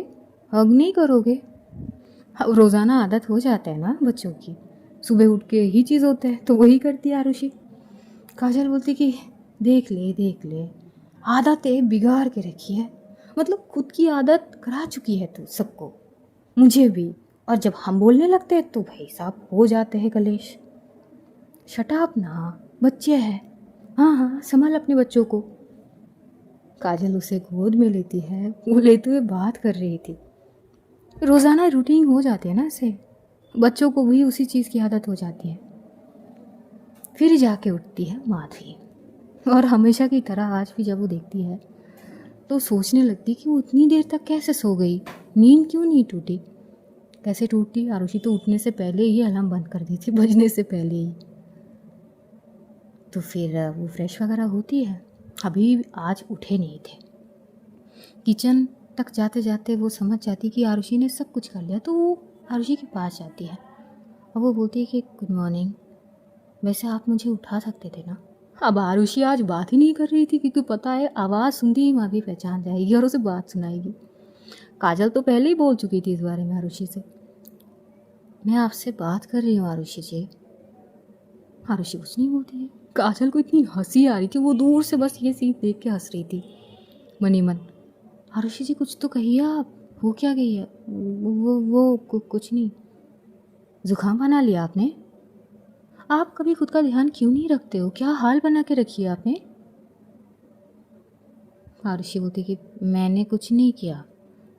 A: हग नहीं करोगे? अब रोज़ाना आदत हो जाता है ना बच्चों की, सुबह उठ के यही चीज़ होता है, तो वही करती है आरुषि। काजल बोलती कि देख ले, आदतें बिगाड़ के रखी है, मतलब खुद की आदत करा चुकी है तू सबको, मुझे भी। और जब हम बोलने लगते हैं तो भाई साहब हो जाते हैं कलेश। शटाप ना, बच्चे हैं। हाँ, संभाल अपने बच्चों को। काजल उसे गोद में लेती है, वो लेते हुए बात कर रही थी। रोज़ाना रूटीन हो जाती है ना ऐसे, बच्चों को भी उसी चीज़ की आदत हो जाती है। फिर जाके उठती है माधवी, और हमेशा की तरह आज भी जब वो देखती है तो सोचने लगती कि वो इतनी देर तक कैसे सो गई, नींद क्यों नहीं टूटी? कैसे टूटी? आरुषि तो उठने से पहले ही अलार्म बंद कर दी थी, बजने से पहले ही। तो फिर वो फ्रेश वगैरह होती है, अभी आज उठे नहीं थे। किचन तक जाते जाते वो समझ जाती कि आरुषि ने सब कुछ कर लिया, तो वो आरुषि के पास जाती है और वो बोलती है कि गुड मॉर्निंग, वैसे आप मुझे उठा सकते थे ना। अब आरुषि आज बात ही नहीं कर रही थी, क्योंकि पता है आवाज़ सुनती ही माधवी पहचान जाएगी और उसे बात सुनाएगी। काजल तो पहले ही बोल चुकी थी इस बारे में आरुषि से, मैं आपसे बात कर रही हूँ आरुषि जी। आरुषि कुछ नहीं बोलती है। काजल को इतनी हंसी आ रही थी, वो दूर से बस ये सीन देख के हंस रही थी मनी मन। आरुषि जी कुछ तो कहिए आप, वो क्या गई है? कुछ नहीं। जुकाम बना लिया आपने? आप कभी खुद का ध्यान क्यों नहीं रखते हो? क्या हाल बना के रखी है आपने? आरुषि बोलती कि मैंने कुछ नहीं किया।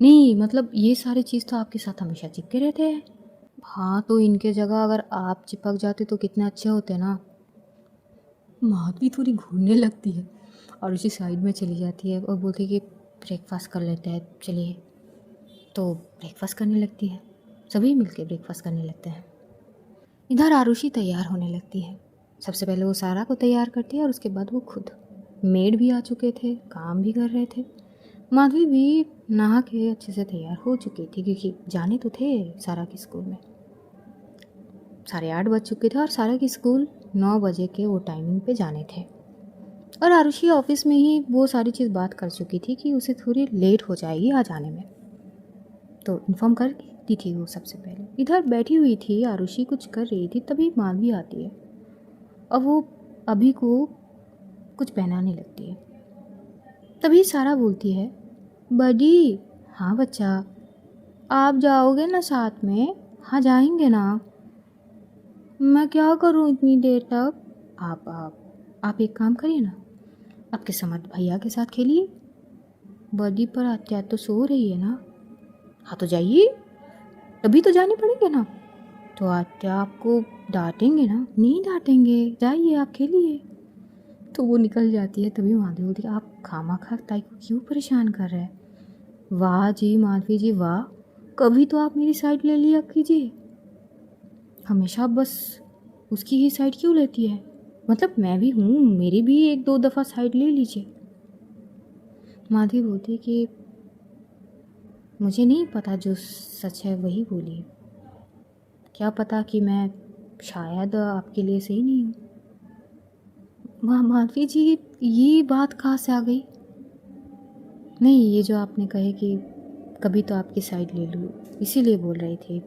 A: नहीं मतलब ये सारी चीज़ तो आपके साथ हमेशा चिपके रहते हैं। हाँ, तो इनके जगह अगर आप चिपक जाते तो कितने अच्छे होते ना। माधवी थोड़ी घूरने लगती है और उसी साइड में चली जाती है और बोलती कि ब्रेकफास्ट कर लेते हैं, चलिए। तो ब्रेकफास्ट करने लगती है, सभी मिलके ब्रेकफास्ट करने लगते हैं। इधर आरुषि तैयार होने लगती है। सबसे पहले वो सारा को तैयार करती है और उसके बाद वो खुद। मेड भी आ चुके थे, काम भी कर रहे थे। माधवी भी नहा के अच्छे से तैयार हो चुकी थी, क्योंकि जाने तो थे सारा के स्कूल में। 8:30 बज चुके थे और सारा के स्कूल 9 बजे के वो टाइमिंग पे जाने थे। और आरुषि ऑफिस में ही वो सारी चीज़ बात कर चुकी थी कि उसे थोड़ी लेट हो जाएगी आज आने में, तो इन्फॉर्म कर दी थी वो सबसे पहले। इधर बैठी हुई थी आरुषि, कुछ कर रही थी, तभी माधवी आती है और वो अभी को कुछ पहनाने लगती है। तभी सारा बोलती है, बडी। हाँ बच्चा, आप जाओगे ना साथ में? हाँ जाएंगे ना। मैं क्या करूँ इतनी देर तक? आप एक काम करिए ना, आपके समर्थ भैया के साथ खेलिए। बडी पर आत्या तो सो रही है ना। हाँ तो जाइए, तभी तो जाने पड़ेंगे ना। तो आत्या आपको डांटेंगे ना? नहीं डांटेंगे, जाइए आप खेलिए। तो वो निकल जाती है। तभी माधवी बोलती है, आप खामाखा ताई को क्यों परेशान कर रहे हैं? वाह जी माधवी जी वाह, कभी तो आप मेरी साइड ले लिया कीजिए, हमेशा बस उसकी ही साइड क्यों लेती है? मतलब मैं भी हूँ, मेरी भी 1-2 दफ़ा साइड ले लीजिए। माधवी बोलती कि मुझे नहीं पता, जो सच है वही बोलिए। क्या पता कि मैं शायद आपके लिए सही नहीं हूँ। माधवी जी ये बात कहाँ से आ गई? नहीं, ये जो आपने कहे कि कभी तो आपकी साइड ले लूँ, इसीलिए बोल रही थी।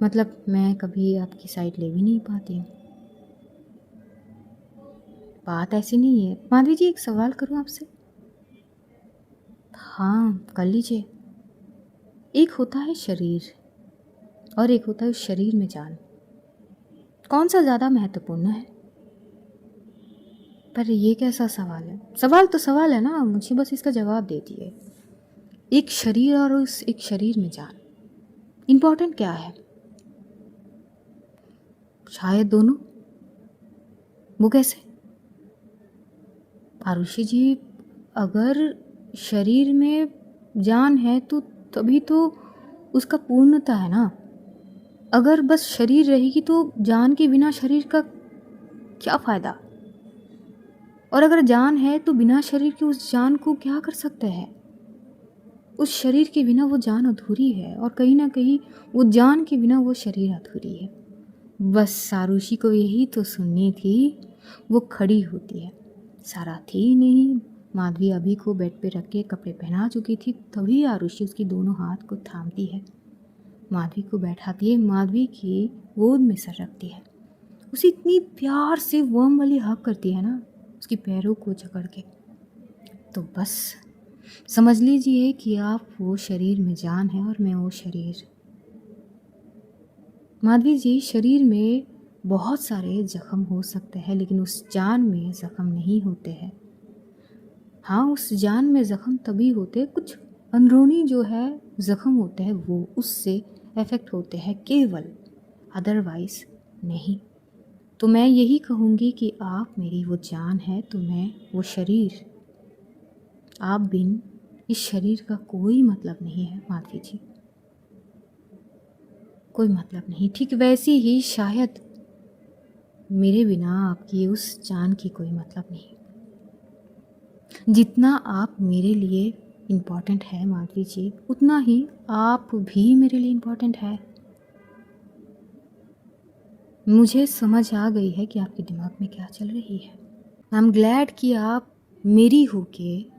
A: मतलब मैं कभी आपकी साइड ले भी नहीं पाती हूँ। बात ऐसी नहीं है। माधवी जी एक सवाल करूँ आपसे? हाँ कर लीजिए। एक होता है शरीर और एक होता है उस शरीर में जान, कौन सा ज़्यादा महत्वपूर्ण है? पर ये कैसा सवाल है? सवाल तो सवाल है ना, मुझे बस इसका जवाब दे दिए। एक शरीर और उस एक शरीर में जान, इम्पोर्टेंट क्या है? शायद दोनों। वो कैसे? आरुषि जी, अगर शरीर में जान है तो तभी तो उसका पूर्णता है ना। अगर बस शरीर रहेगी तो जान के बिना शरीर का क्या फ़ायदा? और अगर जान है तो बिना शरीर के उस जान को क्या कर सकते हैं? उस शरीर के बिना वो जान अधूरी है, और कहीं ना कहीं वो जान के बिना वो शरीर अधूरी है। बस आरुषि को यही तो सुननी थी। वो खड़ी होती है, सारा थी ही नहीं। माधवी अभी को बेड पे रख के कपड़े पहना चुकी थी, तभी आरुषि उसकी दोनों हाथ को थामती है, माधवी को बैठाती है, माधवी की गोद में सर रखती है, उसे इतनी प्यार से वर्म वाली हग करती है ना, उसके पैरों को जकड़ के। तो बस समझ लीजिए कि आप वो शरीर में जान है और मैं वो शरीर। माधवी जी, शरीर में बहुत सारे जख्म हो सकते हैं, लेकिन उस जान में जख्म नहीं होते हैं। हाँ, उस जान में जख्म तभी होते हैं, कुछ अंदरूनी जो है जख्म होते हैं वो उससे अफेक्ट होते हैं केवल, अदरवाइज नहीं। तो मैं यही कहूँगी कि आप मेरी वो जान है तो मैं वो शरीर। आप बिन इस शरीर का कोई मतलब नहीं है माधवी जी, कोई मतलब नहीं। ठीक वैसे ही शायद मेरे बिना आपकी उस जान की कोई मतलब नहीं। जितना आप मेरे लिए इम्पॉर्टेंट है माधवी जी, उतना ही आप भी मेरे लिए इम्पॉर्टेंट है। मुझे समझ आ गई है कि आपके दिमाग में क्या चल रही है। आई एम ग्लैड कि आप मेरी होके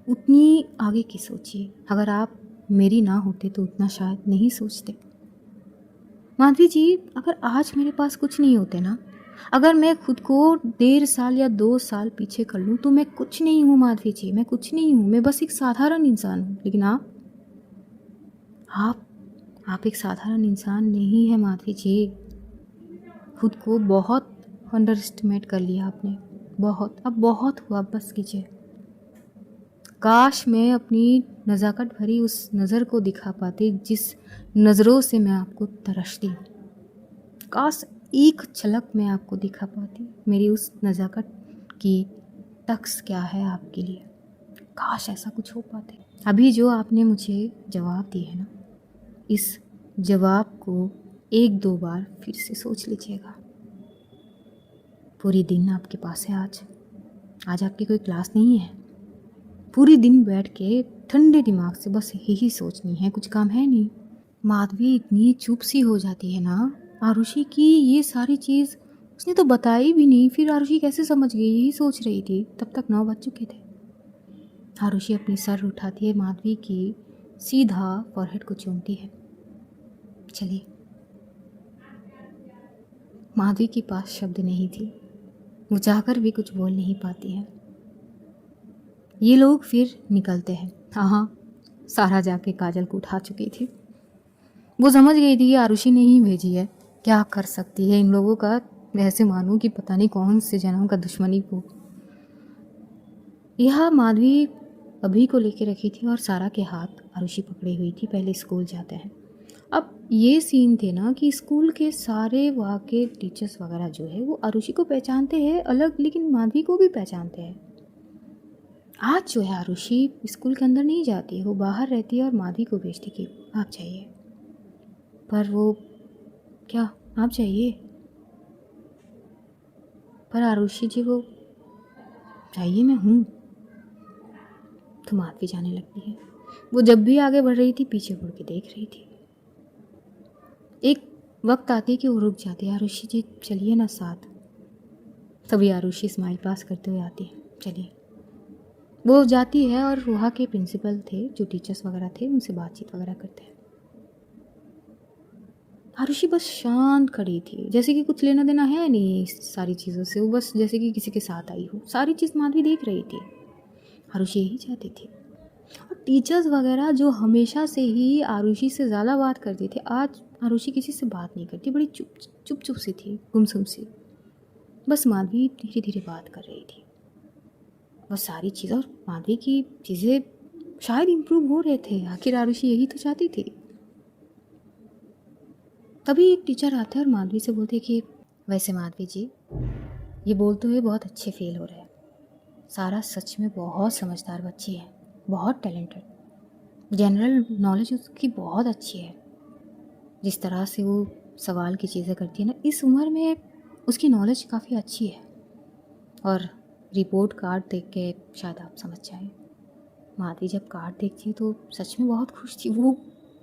A: उतनी आगे की सोचिए। अगर आप मेरी ना होते तो उतना शायद नहीं सोचते। माधवी जी, अगर आज मेरे पास कुछ नहीं होते ना, अगर मैं खुद को 1.5 साल या 2 साल पीछे कर लूँ तो मैं कुछ नहीं हूँ माधवी जी, मैं कुछ नहीं हूँ, मैं बस एक साधारण इंसान हूँ। लेकिन आप एक साधारण इंसान नहीं है माधवी जी। खुद को बहुत अंडर एस्टिमेट कर लिया आपने, बहुत। अब बहुत हुआ, बस कीजिए। काश मैं अपनी नज़ाकत भरी उस नज़र को दिखा पाती जिस नज़रों से मैं आपको तरसती। काश एक झलक मैं आपको दिखा पाती, मेरी उस नज़ाकत की टक्स क्या है आपके लिए। काश ऐसा कुछ हो पाते। अभी जो आपने मुझे जवाब दिए है ना, इस जवाब को 1-2 बार फिर से सोच लीजिएगा। पूरी दिन आपके पास है आज आपकी कोई क्लास नहीं है। पूरी दिन बैठ के ठंडे दिमाग से बस यही सोचनी है, कुछ काम है नहीं। माधवी इतनी चुप सी हो जाती है ना, आरुषि की ये सारी चीज़ उसने तो बताई भी नहीं, फिर आरुषि कैसे समझ गई? यही सोच रही थी। तब तक 9 बज चुके थे। आरुषि अपनी सर उठाती है, माधवी की सीधा फॉरहेड को चूमती है। चलिए। माधवी के पास शब्द नहीं थी, वो चाहकर भी कुछ बोल नहीं पाती है। ये लोग फिर निकलते हैं। हाँ, सारा जाके काजल को उठा चुकी थी। वो समझ गई थी कि आरुषि ने ही भेजी है, क्या कर सकती है इन लोगों का। ऐसे मानो कि पता नहीं कौन से जन्म का दुश्मनी को। यह माधवी अभी को लेके रखी थी और सारा के हाथ आरुषि पकड़ी हुई थी। पहले स्कूल जाते हैं। अब ये सीन थे ना कि स्कूल के सारे वहाँ के टीचर्स वगैरह जो है वो आरुषि को पहचानते हैं अलग, लेकिन माधवी को भी पहचानते हैं। आज जो है आरुषि स्कूल के अंदर नहीं जाती है, वो बाहर रहती है और माधवी को भेजती कि आप जाइए। पर वो क्या, आप जाइए? पर आरुषि जी, वो चाहिए मैं हूँ। तो माधवी जाने लगती है। वो जब भी आगे बढ़ रही थी पीछे मुड़ के देख रही थी। एक वक्त आती है कि वो रुक जाती है, आरुषि जी चलिए ना साथ। तभी आरुषि स्माइल पास करते हुए आती है, चलिए। वो जाती है और वहाँ के प्रिंसिपल थे, जो टीचर्स वगैरह थे, उनसे बातचीत वगैरह करते हैं। आरुषि बस शांत खड़ी थी, जैसे कि कुछ लेना देना है नहीं सारी चीज़ों से। वो बस जैसे कि किसी के साथ आई हो। सारी चीज़ माधवी देख रही थी। आरुषि यही चाहती थी। और टीचर्स वगैरह जो हमेशा से ही आरुषि से ज़्यादा बात करते थे, आज आरुषि किसी से बात नहीं करती, बड़ी चुप चुप सी थी, गुमसुम सी। बस माधवी धीरे धीरे बात कर रही थी। बस सारी चीज़ें, और माधवी की चीज़ें शायद इम्प्रूव हो रहे थे। आखिर आरुषि यही तो चाहती थी। तभी एक टीचर आते हैं और माधवी से बोलते हैं कि वैसे माधवी जी, ये बोलते हुए बहुत अच्छे फील हो रहे हैं। सारा सच में बहुत समझदार बच्ची है, बहुत टैलेंटेड, जनरल नॉलेज उसकी बहुत अच्छी है। जिस तरह से वो सवाल की चीज़ें करती है ना, इस उम्र में उसकी नॉलेज काफ़ी अच्छी है। और रिपोर्ट कार्ड देख के शायद आप समझ जाएं, माधवी जब कार्ड देखती है तो सच में बहुत खुश थी। वो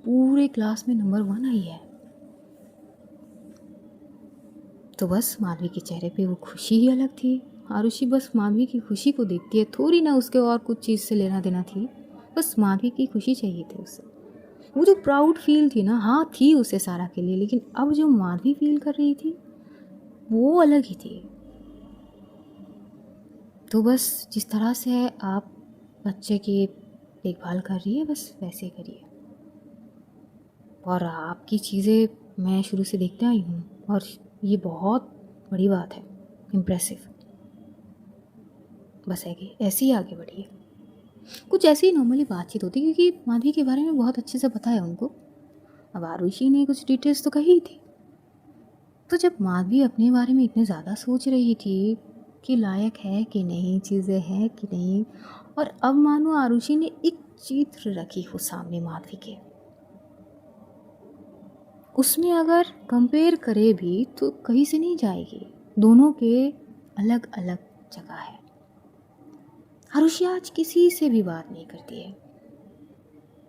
A: पूरे क्लास में नंबर 1 आई है। तो बस माधवी के चेहरे पे वो खुशी ही अलग थी। आरुषि बस माधवी की खुशी को देखती है, थोड़ी ना उसके और कुछ चीज़ से लेना देना थी, बस माधवी की खुशी चाहिए थी उसे। वो जो प्राउड फील थी ना, हाँ थी उसे सारा के लिए, लेकिन अब जो माधवी फील कर रही थी वो अलग ही थी। तो बस जिस तरह से आप बच्चे की देखभाल कर रही है, बस वैसे करिए। और आपकी चीज़ें मैं शुरू से देखते आई हूँ और ये बहुत बड़ी बात है, इम्प्रेसिव। बस ऐसे ही आगे बढ़िए। कुछ ऐसी ही नॉर्मली बातचीत होती, क्योंकि माधवी के बारे में बहुत अच्छे से पता है उनको। अब आरुषि ने कुछ डिटेल्स तो कही थी। तो जब माधवी अपने बारे में इतने ज़्यादा सोच रही थी कि लायक है कि नहीं, चीज़ें हैं कि नहीं, और अब मानो आरुषि ने एक चित्र रखी हो सामने माधवी के, उसमें अगर कंपेयर करे भी तो कहीं से नहीं जाएगी। दोनों के अलग अलग जगह है। आरुषि आज किसी से भी बात नहीं करती है।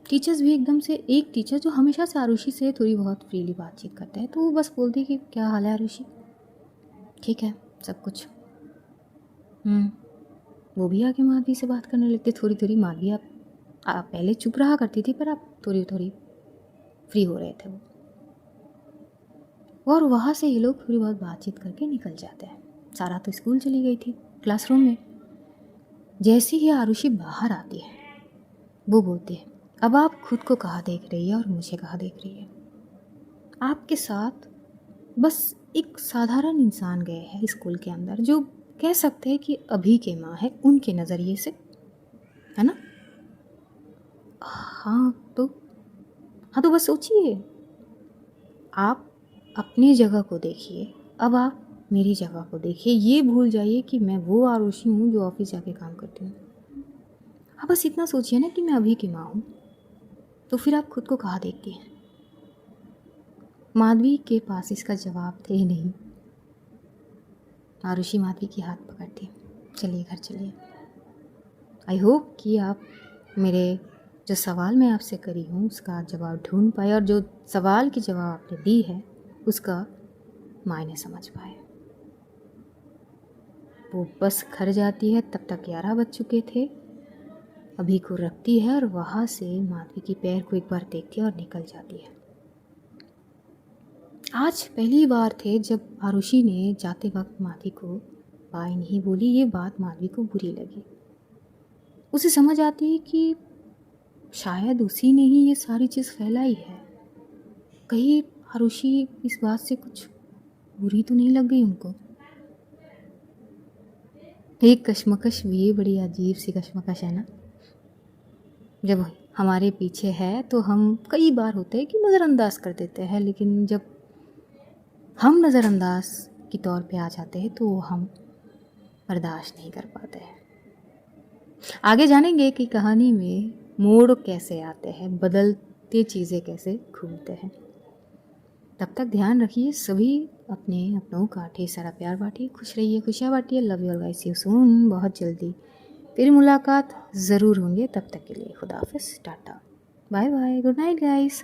A: टीचर्स भी एकदम से, एक टीचर जो हमेशा से आरुषि से थोड़ी बहुत फ्रीली बातचीत करता है, तो वो बस बोलती है कि क्या हाल है आरुषि, ठीक है सब कुछ। वो भी आके माधवी से बात करने लगते थोड़ी थोड़ी। माधवी आप पहले चुप रहा करती थी, पर आप थोड़ी थोड़ी फ्री हो रहे थे वो। और वहाँ से ये लोग थोड़ी बहुत बातचीत करके निकल जाते हैं। सारा तो स्कूल चली गई थी क्लासरूम में। जैसे ही आरुषि बाहर आती है, वो बोलती है, अब आप खुद को कहाँ देख रही है और मुझे कहाँ देख रही है? आपके साथ बस एक साधारण इंसान गए हैं स्कूल के अंदर, जो कह सकते हैं कि अभी के माँ है उनके नज़रिए से, है ना? हाँ तो बस सोचिए, आप अपनी जगह को देखिए, अब आप मेरी जगह को देखिए। ये भूल जाइए कि मैं वो आरुषि हूँ जो ऑफिस जाके काम करती हूँ। आप बस इतना सोचिए ना कि मैं अभी की माँ हूँ, तो फिर आप खुद को कहाँ देखती हैं? माधवी के पास इसका जवाब थे नहीं। आरुषि माधवी की हाथ पकड़ती, चलिए घर चलिए। आई होप कि आप मेरे जो सवाल मैं आपसे करी हूँ उसका जवाब ढूंढ पाए, और जो सवाल की जवाब आपने दी है उसका मायने समझ पाए। वो बस घर जाती है, तब तक 11 बज चुके थे। अभी को रखती है और वहाँ से माधवी की पैर को एक बार देखती है और निकल जाती है। आज पहली बार थे जब आरुषि ने जाते वक्त माधवी को बाय नहीं बोली। ये बात माधवी को बुरी लगी। उसे समझ आती है कि शायद उसी ने ही ये सारी चीज़ फैलाई है। कहीं आरुषि इस बात से कुछ बुरी तो नहीं लग गई उनको? एक कश्मकश भी, ये बड़ी अजीब सी कश्मकश है ना। जब हमारे पीछे है तो हम कई बार होते हैं कि नज़रअंदाज कर देते हैं, लेकिन जब हम नज़रअंदाज के तौर पे आ जाते हैं तो हम बर्दाश्त नहीं कर पाते हैं। आगे जानेंगे कि कहानी में मोड़ कैसे आते हैं, बदलती चीज़ें कैसे घूमते हैं। तब तक ध्यान रखिए, सभी अपने अपनों का ढेर सारा प्यार बांटिए, खुश रहिए, खुशियाँ बांटिए। Love you all guys, see you soon. बहुत जल्दी फिर मुलाकात ज़रूर होंगे। तब तक के लिए खुदा हाफिज़, tata, bye bye, good night guys.